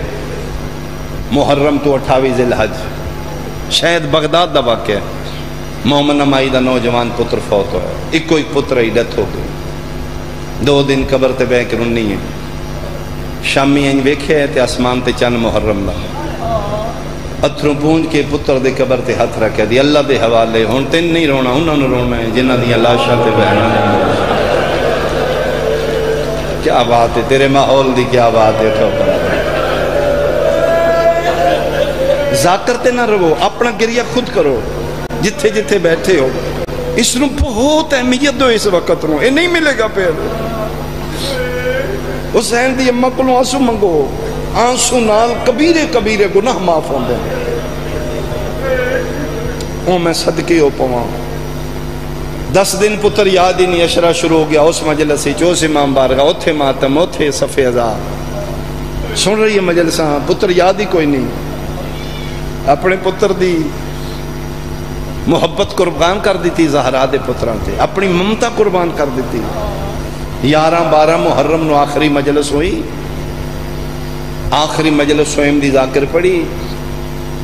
محرم تو 28 ذی الحج, شاید بغداد دا واقعہ ہے, مومن امائی دا نوجوان پتر فوت ہویا. ایک پتر ہی ڈیتھ ہو گئی. 2 دن قبر تے بہ کے رونی ہے. شامی انج ویکھے تے آسمان تے چند محرم دا اتھروں پونج کے پتر دے قبر تے ہاتھ رکھے دی اللہ دے حوالے. ہن تین نہیں رونا, انہاں نوں رونا ہے جنہاں دی لاشاں تے بہنا نے. کیا بات ہے, تیرے ماحول دی کیا بات ہے. ٹھوکر ذاکر تے نہ رہو, اپنا گریہ خود کرو جتھے جتھے بیٹھے ہو. اس نوں بہت اہمیت دو اس وقت نوں, یہ نہیں ملے گا پھر. حسین دی اماں کو آنسو منگو, آنسو نال کبیرے کبیرے گناہ معاف ہوندے. او میں صدقے ہو پواں. 10 دن پتر یاد ہی نہیں, اشرا شروع ہو گیا اس مجلس سے. چوس امام بارگاہ, اوتھے ماتم, اوتھے صف ازا. سن رہی ہے مجلساں, پتر یاد ہی کوئی نہیں. اپنے پتر دی محبت قربان کر دیتی زہرا دے پتران تے, اپنی ممتا قربان کر دیتی. 11-12 محرم نو آخری مجلس ہوئی. آخری مجلس سوئم دی ذاکر پڑھی،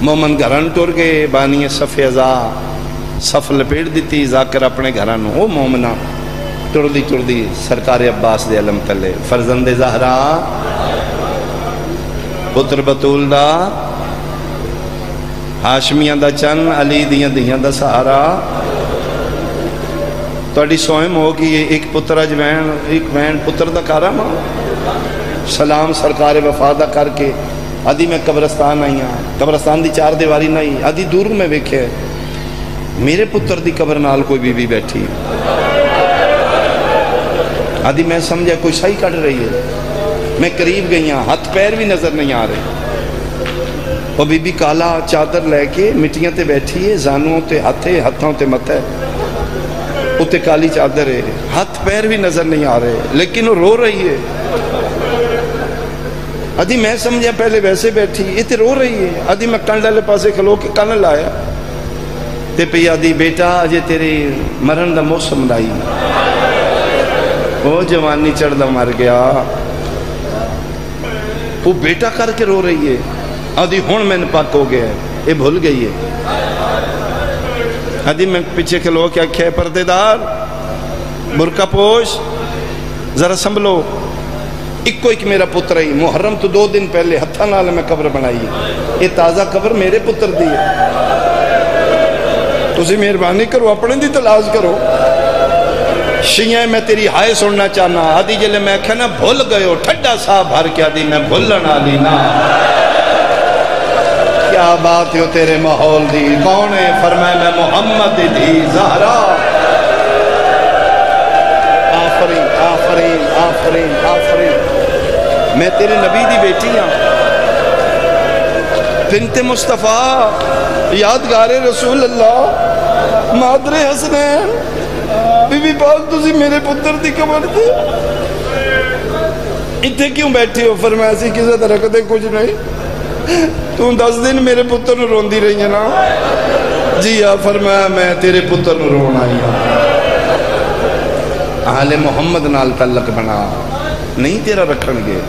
مومن گھران ٹر گئے، بانی صف ازا صف لپیٹ دیتی، ذاکر اپنے گھران او مومنہ ٹر دی سرکار عباس دے علم تلے، فرزند زہرا پتر بطول دا ہاشمیاں دا چن، علی دیاں دیاں دا سہارا، توڑی سوئم ہو گئی ایک پتر اج وین، ایک وین پتر دا کارا ماں سلام سرکار وفادہ کر کے آدھی میں قبرستان آئی ہاں، قبرستان دی 4 دیواری نہیں، آدھی دور میں ویکھے میرے پتر دی قبر نال کوئی بی بی بیٹھی، آدھی میں سمجھا کوئی صحیح کٹ رہی ہے، میں قریب گئی ہاں، ہاتھ پیر بھی نظر نہیں آ رہے، وہ بی بی کالا چادر لے کے مٹیاں تے بیٹھی ہے، زانوں تے ہاتھے ہاتھوں تے متھے اتے کالی چادر ہے، ہاتھ پیر بھی نظر نہیں آ رہے، لیکن وہ رو رہی ہے، آدھی میں سمجھا پہلے ویسے بیٹھی، یہ تے رو رہی ہے، آدھی میں کن لے پاسے کھلو کے کن لایا تے پی آدھی بیٹا اجے تیرے مرن دا موسم لائی، وہ جوانی چڑھ دا مر گیا، وہ بیٹا کر کے رو رہی ہے، آدھی ہون میں پاک ہو گیا ہے، یہ بھول گئی ہے، آدھی میں پیچھے کھلو کیا کھے پردے دار برکہ پوش ذرا سنبھلو، ایک میرا پتر ہی، محرم تو 2 دن پہلے ہتھا نال میں قبر بنائی ہے، یہ تازہ قبر میرے پتر دی ہے، تسی مہربانی کرو اپنے دی تلاش کرو، شیعہ میں تیری ہائے سننا چاہنا، آدھی جلے میں کہنا بھول گئے ہو، ٹھڈا صاحب بھر کے آدھی میں بھولنا لینا، کیا بات ہو تیرے ماحول دی، کون ہے؟ فرمائے میں محمد دی زہرا، آفرین آفرین آفرین آفرین، میں تیرے نبی دی بیٹی ہاں، بنت مصطفیٰ، یادگار رسول اللہ، مادر حسنین، بی بی پاک تسی میرے پتر دی قبر دی اتھے کیوں بیٹھی ہو؟ فرمایا سی کسے طرح کدے کچھ نہیں، تو 10 دن میرے پتر نو رون دی رہی ہے نا؟ جی ہاں، فرمایا میں تیرے پتر نو رون آئی ہوں، اہل محمد نال تعلق بنا، نہیں تیرا رکھن گے،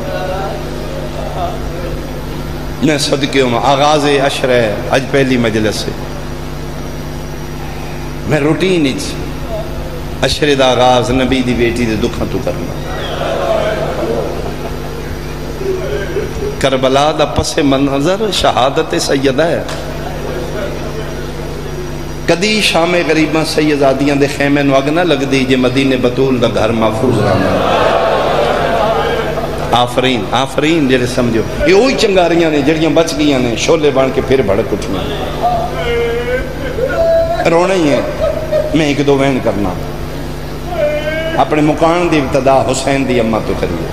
میں صدقے ہوں، آغاز عشرہ اج پہلی مجلس سے، میں روٹین اچ عشرے دا آغاز نبی دی بیٹی دے دکھاں تو کرنا، کربلا دا پس منظر شہادت سیدہ ہے، کدی شام غریباں سیدادیاں دے خیمے نو اگ نہ لگ دی جے مدینے بطول دا گھر محفوظ رہنا، آفرین آفرین جڑے سمجھو، یہ وہی چنگاریاں نے جڑیاں بچ گیاں نے، شولے بان کے پھر بھڑک اٹھنا، رونا ہی ہے، میں 1-2 وین کرنا، اپنے مکان دی ابتدا حسین دی اماں تو کریے،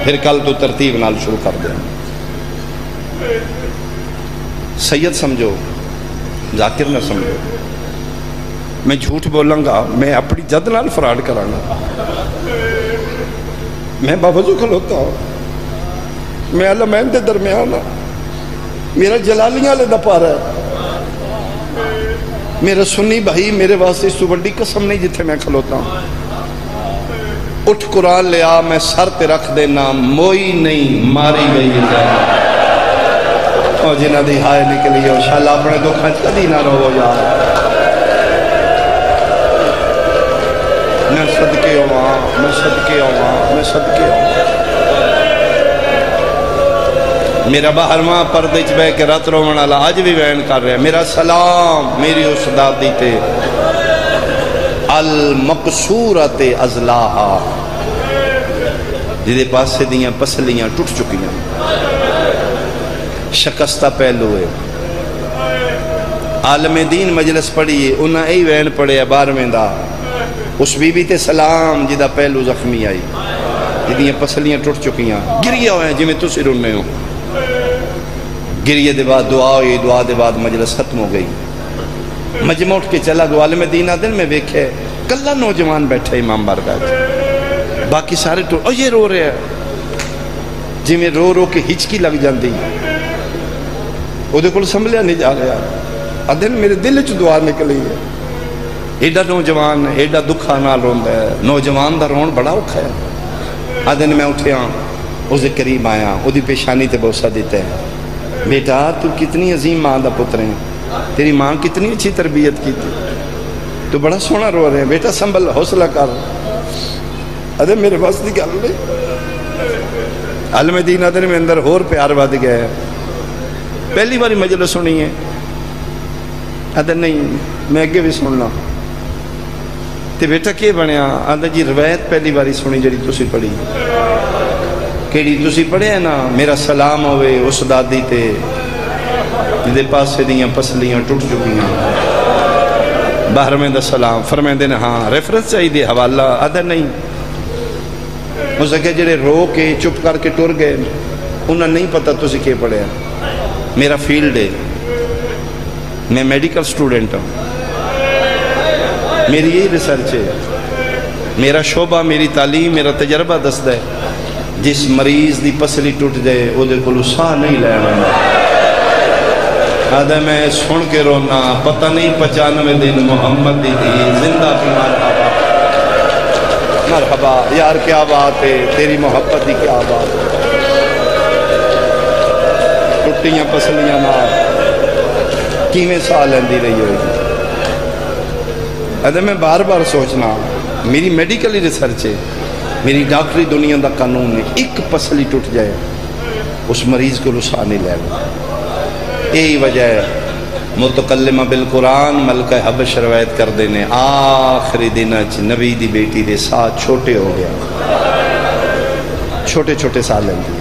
پھر کل تو ترتیب نال شروع کر دیں، سید سمجھو، ذاکر نہ سمجھو، میں جھوٹ بولوں گا، میں اپنی جد نال فراڈ کرانا، میں باوضو کھلوتا ہوں، میں علمین دے درمیان ہوں، میرا جلالیاں لے دپا رہا ہے، میرا سنی بھائی میرے واسطے اس تو بڑی قسم نہیں جتھے میں کھلوتا ہوں، اٹھ قرآن لے آ میں سر تے رکھ دینا، موئی نہیں ماری گئی ہے، اور جنہ دی ہائے نکلی ہو شاءاللہ اپنے دکھاں کدی نہ رہو یار، میں صدقے ہوا، میں صدقے ہوا، میں صدقے ہوا، میرا باہرواں پردے چ بہ کے رات روون والا اج بھی وین کر رہا ہے، میرا سلام میری اس دادی تے المقصورت ازلاہا، جدے پاسے دیاں پسلیاں ٹوٹ چکیاں، شکستہ پہلو ہے، عالم دین مجلس پڑھیے انہاں ای وین پڑھے 12ویں دا، اس بی بی تے سلام جدہ پہلو زخمی آئی، جدیاں پسلیاں ٹوٹ چکیاں، گریہ ہوئے ہیں جی میں تسی رونے ہوں، گریہ دے بعد دعا ہوئی، دعا دے بعد مجلس ختم ہو گئی، مجمع اٹھ کے چلا گو، عالم دینہ دن میں ویکھے کلہ نوجوان بیٹھے امام بارگاہ، باقی سارے ٹوٹ، اور یہ رو رہے ہیں، جی میں رو رو کے ہچکی لگ جاندی، وہ دے کل سنبھلیا نہیں جا رہا، ادھن میرے دل چ دعا نکلی ہے، ایڈا نوجوان ایڈا دکھا نال روندا ہے، نوجوان دا رون بڑا اوکھا ہے، ادھن میں اٹھیا اس دے قریب آیا، وہ دی پیشانی تے بوسہ دیتا ہے، بیٹا تو کتنی عظیم ماں دا پتر ہے، تیری ماں کتنی اچھی تربیت کی تھی، تو بڑا سونا رو رہے ہیں، بیٹا سنبھل، حوصلہ کر۔ ادھر میرے پاس دی گل نہیں، عالم دین ادھر میں اندر اور پیار ود گیا ہے، پہلی باری مجلس سنی ہے، ادھر نہیں میں اگے بھی سننا، تے بیٹا کی بنیا؟ آدھا جی روایت پہلی باری سنی جڑی تسی پڑھی، کیڑی تسی پڑھے ہے نا، میرا سلام ہوئے اس دادی تے جدے پاسے دیاں پسلیاں ٹوٹ چکیاں، باہر میں دا سلام فرمائیں دے ہاں ریفرنس چاہیے دے حوالہ، آدھا نہیں، اس نے کہا جڑے رو کے چپ کر کے ٹر گئے انہیں نہیں پتا تسی کے پڑھے ہیں، میرا فیلڈ ہے، میں میڈیکل سٹوڈنٹ ہوں، میری یہی ریسرچ ہے، میرا شعبہ، میری تعلیم، میرا تجربہ دستا ہے جس مریض دی پسلی ٹوٹ جائے وہ دے کلو ساہ نہیں لینا، آدھا میں سن کے رونا، پتہ نہیں 95 دن محمد دی زندہ کی مرحبا مرحبا، یار کیا بات ہے، تیری محبت دی کیا بات ہے، ٹوٹیاں پسلیاں مار کیویں ساہ لیندی رہی ہوئی۔ ادھر میں بار بار سوچنا، میری میڈیکلی ریسرچ ہے، میری ڈاکٹری دنیا دا قانون ہے، ایک پسلی ٹوٹ جائے اس مریض کو لسا نہیں لینا۔ یہی وجہ ہے متکلمہ بالقرآن ملکہ حبش روایت کر دینے، آخری دن نبی دی بیٹی دے ساتھ چھوٹے ہو گیا، چھوٹے چھوٹے ساتھ لیندی،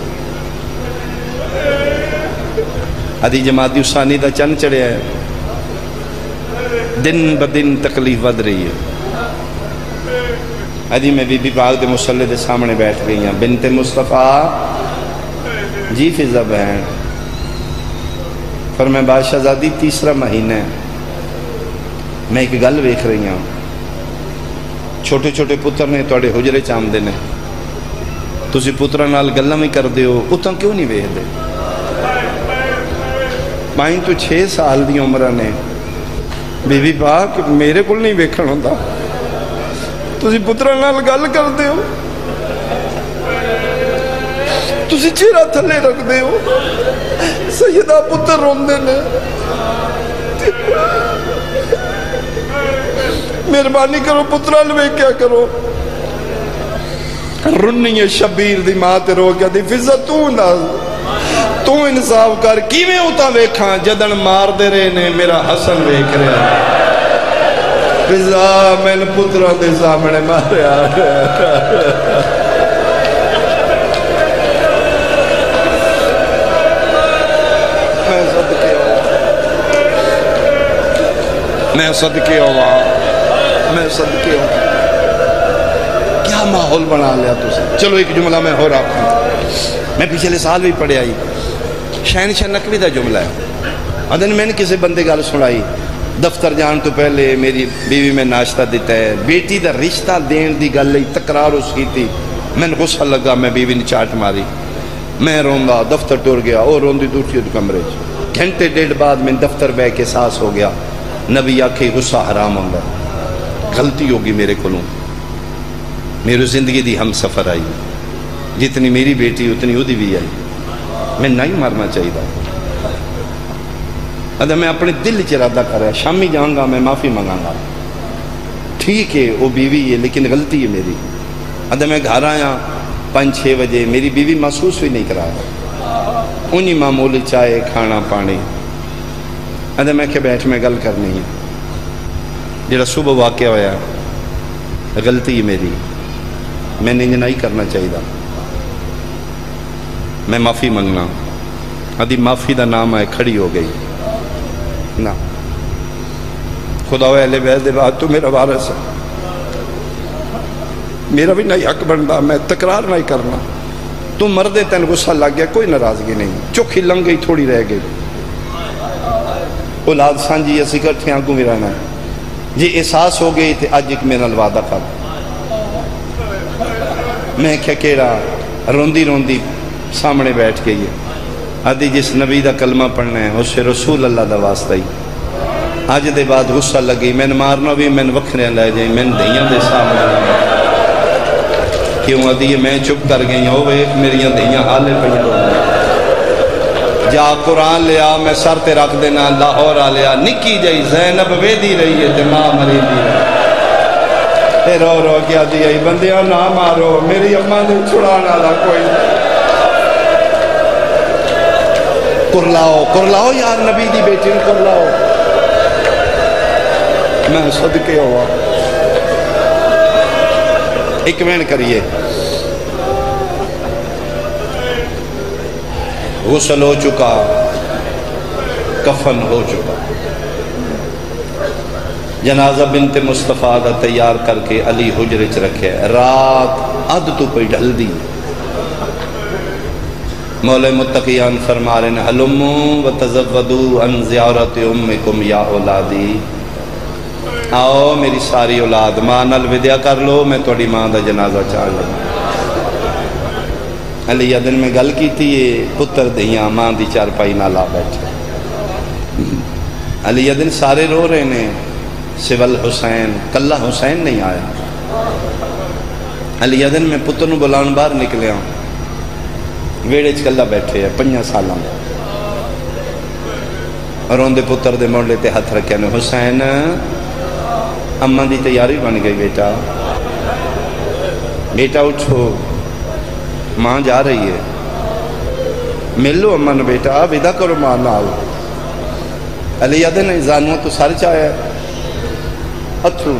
ادھی جماعتی ثانی دا چند چڑھے ہے، دن بدن تکلیف ود رہی ہے۔ ادھی میں بی بی پاک دے مصلی دے سامنے بیٹھ گئی ہیں، بنت مصطفیٰ جی فضا بہن، پر میں بادشاہ زادی تیسرا مہینہ ہے، میں ایک گل ویکھ رہی ہوں، چھوٹے چھوٹے پتر نے توڑے حجرے چام دینے، تسی پترہ نال گلہ میں کر دے ہو، اتاں کیوں نہیں ویکھ دے؟ 5 تو 6 سال دی عمرہ نے بی بی پاک میرے کل نہیں ویکھن ہوتا، تسی پترہ نال گل کر دے ہو، تسی چہرہ تھلے رکھ دے ہو، سیدہ پتر روندے نے، مہربانی کرو پترہ لوے کیا کرو، رنی شبیر دی ماں تے رو کیا دی فضا تو انصاف کر، کیویں ہوتا ویکھاں جدن مار دے رہے نے میرا حسن ویکھ رہا فضا میں نے پترہ دے سامنے ماریا، میں صدقے ہوا کیا ماحول بنا لیا تو سے۔ چلو ایک جملہ میں ہو رہا ہوں، میں پچھلے سال بھی پڑھے آئی، شہنشاہ نقوی دا جملہ ہے، ادن میں نے کسی بندے گال سنائی، دفتر جان تو پہلے میری بیوی میں ناشتہ دیتا ہے، بیٹی دا رشتہ دین دی گل لئی تقرار اس کی تھی، میں نے غصہ لگا، میں بیوی نے چاٹ ماری، میں روندا، دفتر ٹور گیا، اور روندی دوٹھی کمرے، گھنٹے ڈیڑھ بعد میں دفتر بے کے ساس ہو گیا، نبی آکھے غصہ حرام ہوں گا، غلطی ہوگی میرے کلوں، میری زندگی دی ہم سفر آئی، جتنی میری بیٹی اتنی ادھی بھی آئی، میں نہیں مرنا چاہیے، ادھا میں اپنے دل چرادہ کر رہا، شامی جاؤں گا میں معافی مانگاں گا، ٹھیک ہے وہ بیوی ہے لیکن غلطی ہے میری، ادھا میں گھر آیا 5-6 بجے، میری بیوی محسوس بھی نہیں کرایا، انہی معمولی چائے کھانا پانی، ادھا میں کہ بیٹھ میں گل کرنی ہے، جڑا صبح واقعہ ہویا غلطی ہے میری، میں نے نہیں کرنا چاہیے، میں معافی منگنا، ادھی معافی دا نام ہے کھڑی ہو گئی، نا خدا و اہل بیت دے بعد تو میرا وارث ہے، میرا بھی نہیں حق بنتا، میں تکرار نہیں کرنا، تو مردے تین غصہ لگ گیا، کوئی ناراضگی نہیں، چوکھی لنگ گئی تھوڑی رہ گئی، اولاد سانجی اسی کٹھے آنکوں بھی رہنا ہے، جی احساس ہو گئی تھے آج ایک میرا وعدہ کر، میں کیا کہڑا روندی روندی سامنے بیٹھ گئی ہے، آدھی جس نبی دا کلمہ پڑھنا ہے اس سے رسول اللہ دا واسطہ ہی، آج دے بعد غصہ لگی، میں نے مارنا بھی میں نے وکھرے لے جائیں، میں نے دھیاں دے سامنے کیوں آدھی ہے میں چپ کر گئی ہوں وے میری دھیاں حالے پہ جا قرآن لیا میں سر تے رکھ دینا لاہور آ لیا نکی جائی زینب ویدی رہی ہے تے ماں مری دی رہی رو رو کیا دیا بندیاں نہ مارو میری اماں نے چھڑانا لا کوئی کرلاؤ یار نبی دی بیٹی نے کرلاؤ میں صدقے ہوا ایک وین کریے غسل ہو چکا کفن ہو چکا جنازہ بنت مصطفیٰ دا تیار کر کے علی حجرے چ رکھے رات اد تو کوئی ڈھل دی مولا متقیان فرما رہے ہیں حلموا وتزودوا عن زیارت امکم یا اولادی آؤ میری ساری اولاد ماں نال ودیا کر لو میں توڑی ماں دا جنازہ چاہ لوں علی دن میں گل کی تھی پتر دھیاں ماں دی چارپائی نالا بیٹھے علی دن سارے رو رہے نے سول حسین کلہ حسین نہیں آیا علی دن میں پتر نو بلان باہر نکلے ہوں ویڑے چکلہ بیٹھے ہیں 5 سالاں میں اور ان دے پتر دے موڑے تے ہاتھ رکھے نے حسین اماں دی تیاری بن گئی بیٹا اٹھو ماں جا رہی ہے ملو اماں نے بیٹا ودا کرو ماں نال علی نے زانوں تو سر چاہیا اتھرو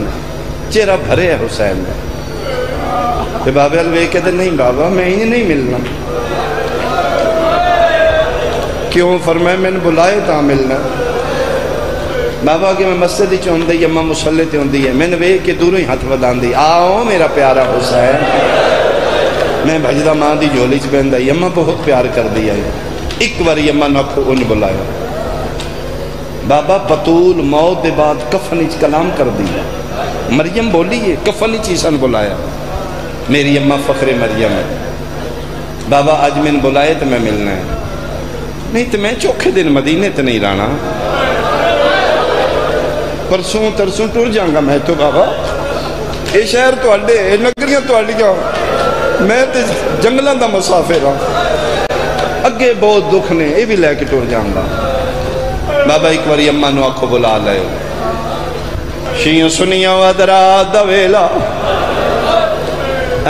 چہرہ بھرے ہے حسین نے بابے الوے کہتے نہیں بابا میں ہی نہیں ملنا کیوں فرمائے میں نے بلائے تا ملنا بابا کہ میں مسجد ہی چون دی اماں مسلح تے ہوندی ہے میں نے وے کہ دوروں ہی ہاتھ ودان دی آؤ میرا پیارا حسین میں بھجدہ ماں دی جولی چ بہن دی اماں بہت پیار کر دیا ہے ایک باری اماں نکھو ان بلایا بابا بطول موت دے بعد کفنی چ کلام کر دیا مریم بولی ہے کفنی چیسن بلایا میری اماں فخر مریم ہے بابا آج میں نے بلائے تو میں ملنا ہے نہیں تو میں چوکھے دن مدینے تو نہیں رانا پرسوں ترسوں ٹور جاؤں گا میں تو بابا اے شہر تو اڈے اے نگریاں تو اڈی جاؤں میں تو جنگلوں دا مسافر ہوں اگے بہت دکھ نے یہ بھی لے کے ٹور جاؤں گا بابا ایک باری اماں نو آنکھوں بلا لے شیعوں سنیاں ودرات دا ویلا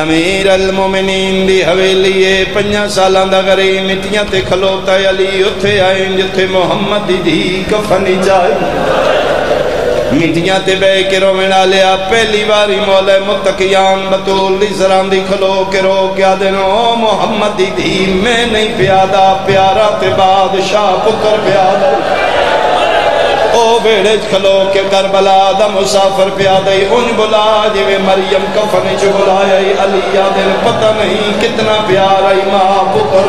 امیر المومنین دی حویلیے 5 سالاں دا غری مٹیاں تے کھلوتا علی اتھے آئیں جتھے محمد دی دھی کفنی جائے مٹیاں تے بے کے رومنا لیا پہلی باری مولا متقیان بطول دی سرام دی کھلو کے رو کیا دنو محمد دی دھی میں نہیں پیادا پیارا تے بادشاہ پتر پیادا او بیڑے کھلو کے کربلا دا مسافر پیادے ان بلا جوے مریم کفن چ بلایا علی دل پتہ نہیں کتنا پیارا ماں پتر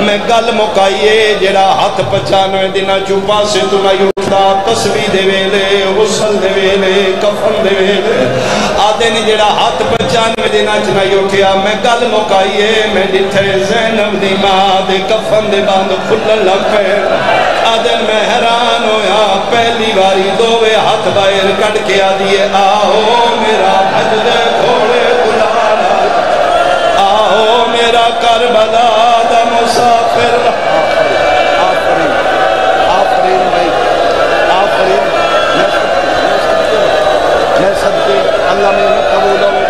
میں گل مکائیے جڑا ہاتھ 95 دن چوپا سے تو نہ اٹھدا تسبیح دے ویلے غسل دے ویلے کفن دے ویلے آدھے نے جڑا ہاتھ 95 دن چ نہ اٹھیا میں گل مکائیے میں ڈٹھے زینب دی ماں دے کفن دے بند کھلن لگ پے آدھن میں حیران ہویا پہلی باری دووے ہاتھ باہر کٹ کے آدھیے آؤ میرا بھجدے گھوڑے بلانا آؤ میرا کربلا دا مسافر آفرین آفرین بھائی آفرین میں صدقے اللہ میں قبول ہوں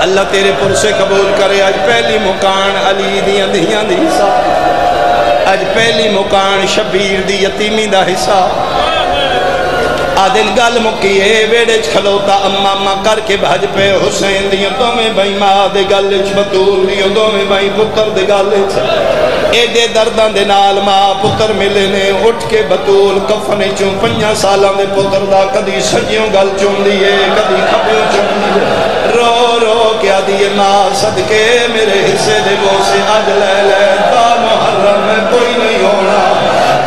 اللہ تیرے پر سے قبول کرے آج پہلی مکان علی دیاں دیاں دی حصہ آج پہلی مکان شبیر دی یتیمی دا حصہ آدھن گل مکیے ویڑے کھلوتا اممہ اممہ کر کے بھج پہ حسین دیاں دو میں بھائی ماں دے گلچ بطول دیاں دو میں بھائی پتر دے گلچ اے دے دردان دے نال ماں پتر ملے نے اٹھ کے بطول کفنے چون 5 سالاں دے پتر دا کدی سجیوں گل چون دیئے کدی کھپیوں چون دیئے رو رو کیا دیئے ماں صدقے میرے حصے دے وہ سے آج لے لے دا محرم میں کوئی نہیں ہونا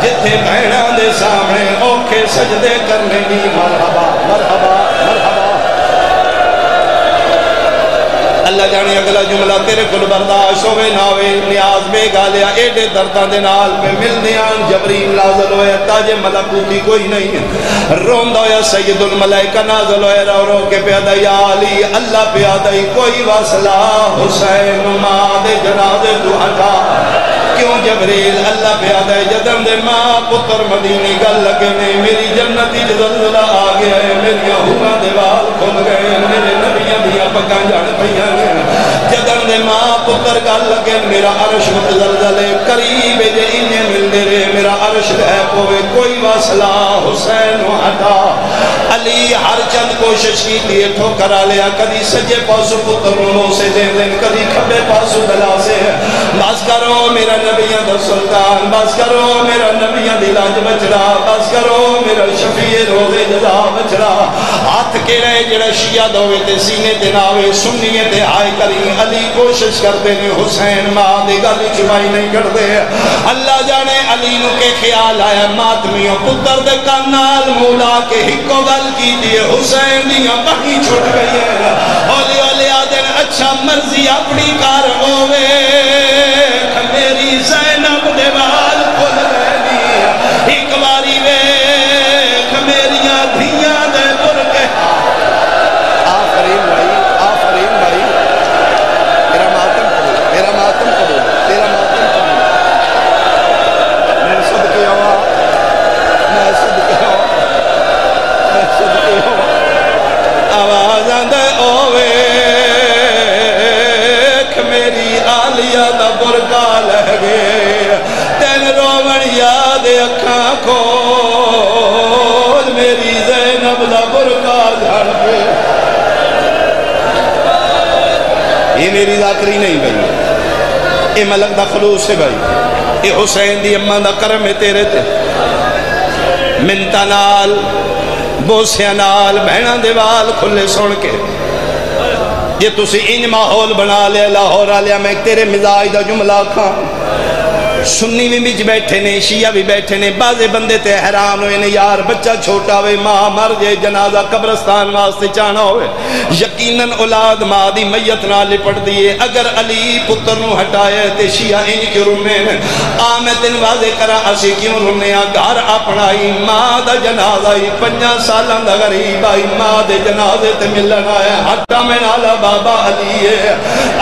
جتھے بہنہ دے سامنے اوکھے سجدے کرنے کی مرحبا مرحبا مرحبا اللہ جانے نہیں اگلا جملہ تیرے کو برداشت ہوئے نہ ہوئے نیاز بے گالیا ایڈے درداں دے نال پہ مل دیان جبریل نازل ہوئے تاج ملکوتی کوئی نہیں ہے روندہ ہویا سید الملائکہ نازل ہوئے رو رو کے پیادہ یا علی اللہ پیادہ کوئی واسلہ حسین ماں دے جنازے تو ہٹا کیوں جبریل اللہ پیادہ جدم دے ماں پتر مدینی گل لگے میں میری جنتی زلزلہ آ گیا ہے میری ہورا دیوال کھل گئے میرے نبیاں دیا پکاں جان پہیاں گئے جدم دے ماں پتر گل لگے میرا عرش زلزلے قریب جے انجے مل دے رہے میرا عرش رہ پوے کوئی واسلہ حسین و ہٹا علی ہر چند کوشش کی دیئے ٹھوکرا لیا کدی سجے پاسو پتر رو سے دے دن کدی کھبے پاسو دلا سے باز کرو میرا نبیاں دا سلطان باز کرو میرا نبیاں دی لاج بچڑا باز کرو میرا شفیع روزے جزا بچڑا ہاتھ کے رہے جڑا شیعہ دوے تے سینے تے ناوے سنیے تے آئے کری علی کوشش کرتے نے حسین ماں دے گالی چھپائی نہیں کرتے اللہ جانے علی نو کے خیال آیا ماتمیوں پتر دے کانال مولا کے ہکو گل کی دیئے حسین دیاں بہی چھوٹ گئی ہے اولی اولی آدن اچھا مرضی اپنی کار ہوئے میری زینب دیوال کھل رہی ایک باری ویکھ میریاں دھیاں دے برکے آفرین بھائی میرا ماتم کرو میرا ماتم کرو تیرا ماتم کرو میں صدقے ہوا میں صدقے ہوا میں صدقے ہوا آواز آندے اوے میری آلیہ دا برکا لگے تین رومن یاد اکھاں کھول میری زینب دا برکا جھڑ پہ یہ میری ذاکری نہیں بھائی یہ ملک دا خلوص ہے بھائی یہ حسین دی اماں دا کرم ہے تیرے تے منتا نال بوسیا نال بہنا دیوال کھلے سن کے یہ تسی ان ماحول بنا لیا لاہور آلیا میں تیرے مزاج دا جملہ کھاں سنی بھی بچ بیٹھے نے شیعہ بھی بیٹھے نے بازے بندے تے حیران ہوئے نے یار بچہ چھوٹا ہوئے ماں مر جائے جنازہ قبرستان واسطے چانا ہوئے یقیناً اولاد ماں دی میت نہ لپٹ دیئے اگر علی پتر نو ہٹائے تے شیعہ ان کی رنے آمد ان واضح کرا اسی کیوں رنے گھر اپنائی ماں دا جنازہ 5 سالاں دا غریب آئی ماں دے جنازے تے ملن آئے ہٹا میں نالا بابا علی ہے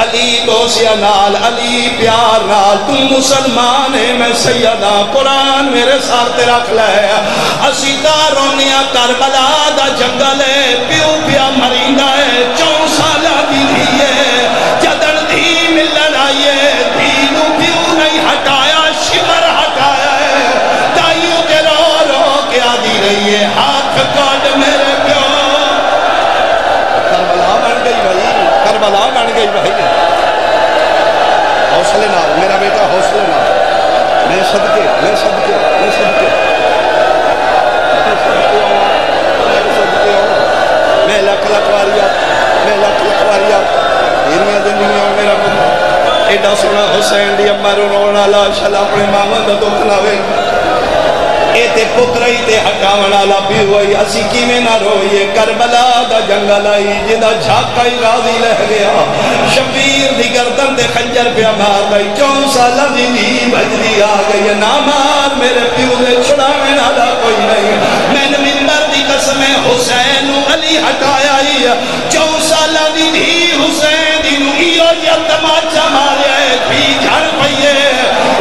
علی دوسیا نال علی پیار نال تم مسلمان میں سیدہ قرآن میرے سارتے رکھ لے اسی دا رونیا کربلا دا جنگل ہے پیو پیا مریندا ہے 4 سالہ دی دھیے جدن دھی ملن آئیے دھی نو پیو نہیں ہٹایا شمر ہٹایا ہے دائیوں کے رو رو کے آدھی رہی ہے ہاتھ کاٹ میرے پیو کربلا بن گئی بھائی کربلا بن گئی بھائی حوصلے نہ میرا بیٹا حوصلے نہ میں صدقے میں صدقے میں صدقے میں صدقے ہوں میں لکھ لکھواریات دنیا زندگیوں میرا بندہ ایڈا سونا حسین دی امہ رو رونا لا شلا اپنے ماما دا دکھ لاوے اے تے پترائی تے ہٹاونا لا بھی ہوئی اسی کی میں نہ روئیے کربلا دا جنگل آئی جدہ جھاکائی راضی لہ گیا شبیر دی گردن تے خنجر پہ مار گئی 4 سالہ دی بجری آ گئی نہ مار میرے پیو دے چھڑا میں نالا کوئی نہیں میں نے منبر دی قسم حسین و علی ہٹایا ہی 4 سالہ دی حسین دی نوئیو یا تماچا مارے بھی جھڑ پئیے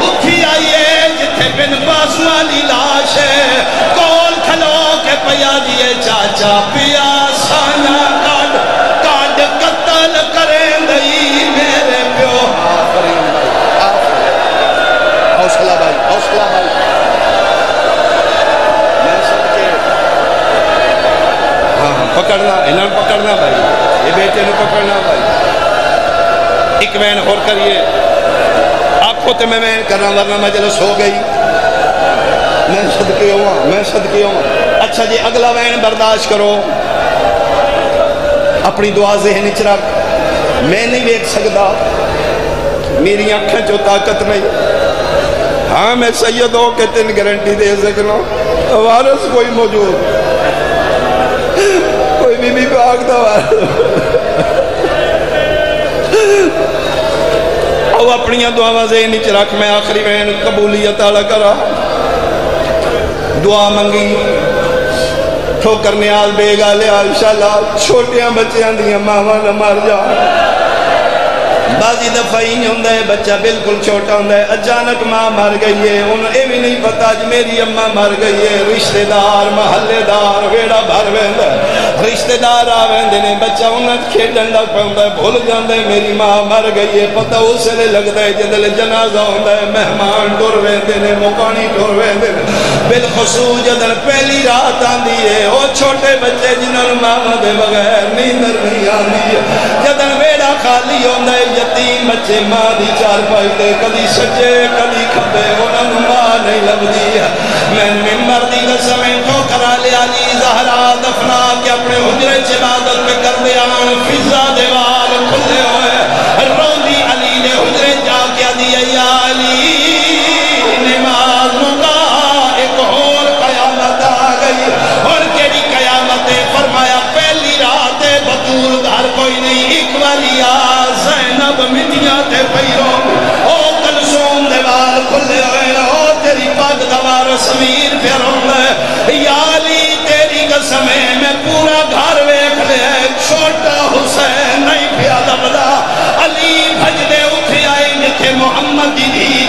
اٹھی آئیے جتھے بن پاسوالی لاش ہے کول کھلو کے پیا دیئے چاچا پیا سانا کاڈ کاڈ قتل کریں دئی میرے پیو آفرین بھائی حوصلہ بھائی حوصلہ بھائی میں سب کے ہاں پکڑنا انہوں پکڑنا بھائی یہ بیٹے نے پکڑنا بھائی ایک وین اور کریے آپ کو تے میں کرنا ورنہ مجلس ہو گئی میں صدقے ہوں اچھا جی اگلا وین برداشت کرو اپنی دعا ذہن وچ رکھ میں نہیں دیکھ سکتا میری آنکھیں جو طاقت نہیں ہاں میں سید ہو کے 3 گارنٹی دے سکنا وارث کوئی موجود کوئی بی بی پاک دا وارث او اپنی دعا ذہن وچ رکھ میں آخری وین قبولیت والا کرا دعا منگی ٹھوکر نیاز بے گالے انشاءاللہ چھوٹیاں بچیاں دیاں ماواں نہ مر جا بعضی دفعہ ہی ہوندہ ہے بچہ بالکل چھوٹا ہوندہ ہے اچانک ماں مر گئی ہے انہوں یہ بھی نہیں پتا آج میری اماں مر گئی ہے رشتہ دار محلے دار ویڑا بھر ویندہ ہے رشتہ دار آویندے نے بچہ انہوں کھیڈن لگ پہندہ ہے بھول جاندہ ہے میری ماں مر گئی ہے پتہ اسے لے لگتا ہے جدل جنازہ ہوندہ ہے مہمان ٹور ویندے نے مکانی ٹور ویندے نے بالخصوص جدل پہلی رات آندی ہے وہ چھوٹے بچے جنہوں ماں دے بغیر نیندر نہیں آندی ہے جدل ویڑا خالی ہوندہ ہے یتیم بچے ماں دی چار پائی دے کدی سجے کدی کھبے انہوں ماں نہیں لگدی ہے میں ممبر دی قسمیں ٹھوکرا لے علی زہرا دفنا کے اپنے حجرے عبادت پہ کر دے آن فضا دیوار کھلے ہوئے روندی علی نے حجرے جا کے دیا یا علی نماز مکا ایک اور قیامت آ گئی اور کیڑی قیامت فرمایا پہلی رات بطور گھر کوئی نہیں ایک والی زینب مٹیاں تے پیروں او کلثوم دیوار کھلے ہوئے او تیری پاک دوار سمیر پھروں میں یا علی تیری قسم میں پورا گھر ویکھ لے چھوٹا حسین نہیں پیا لبدا علی بھج دے اٹھ آئے جتھے محمد دی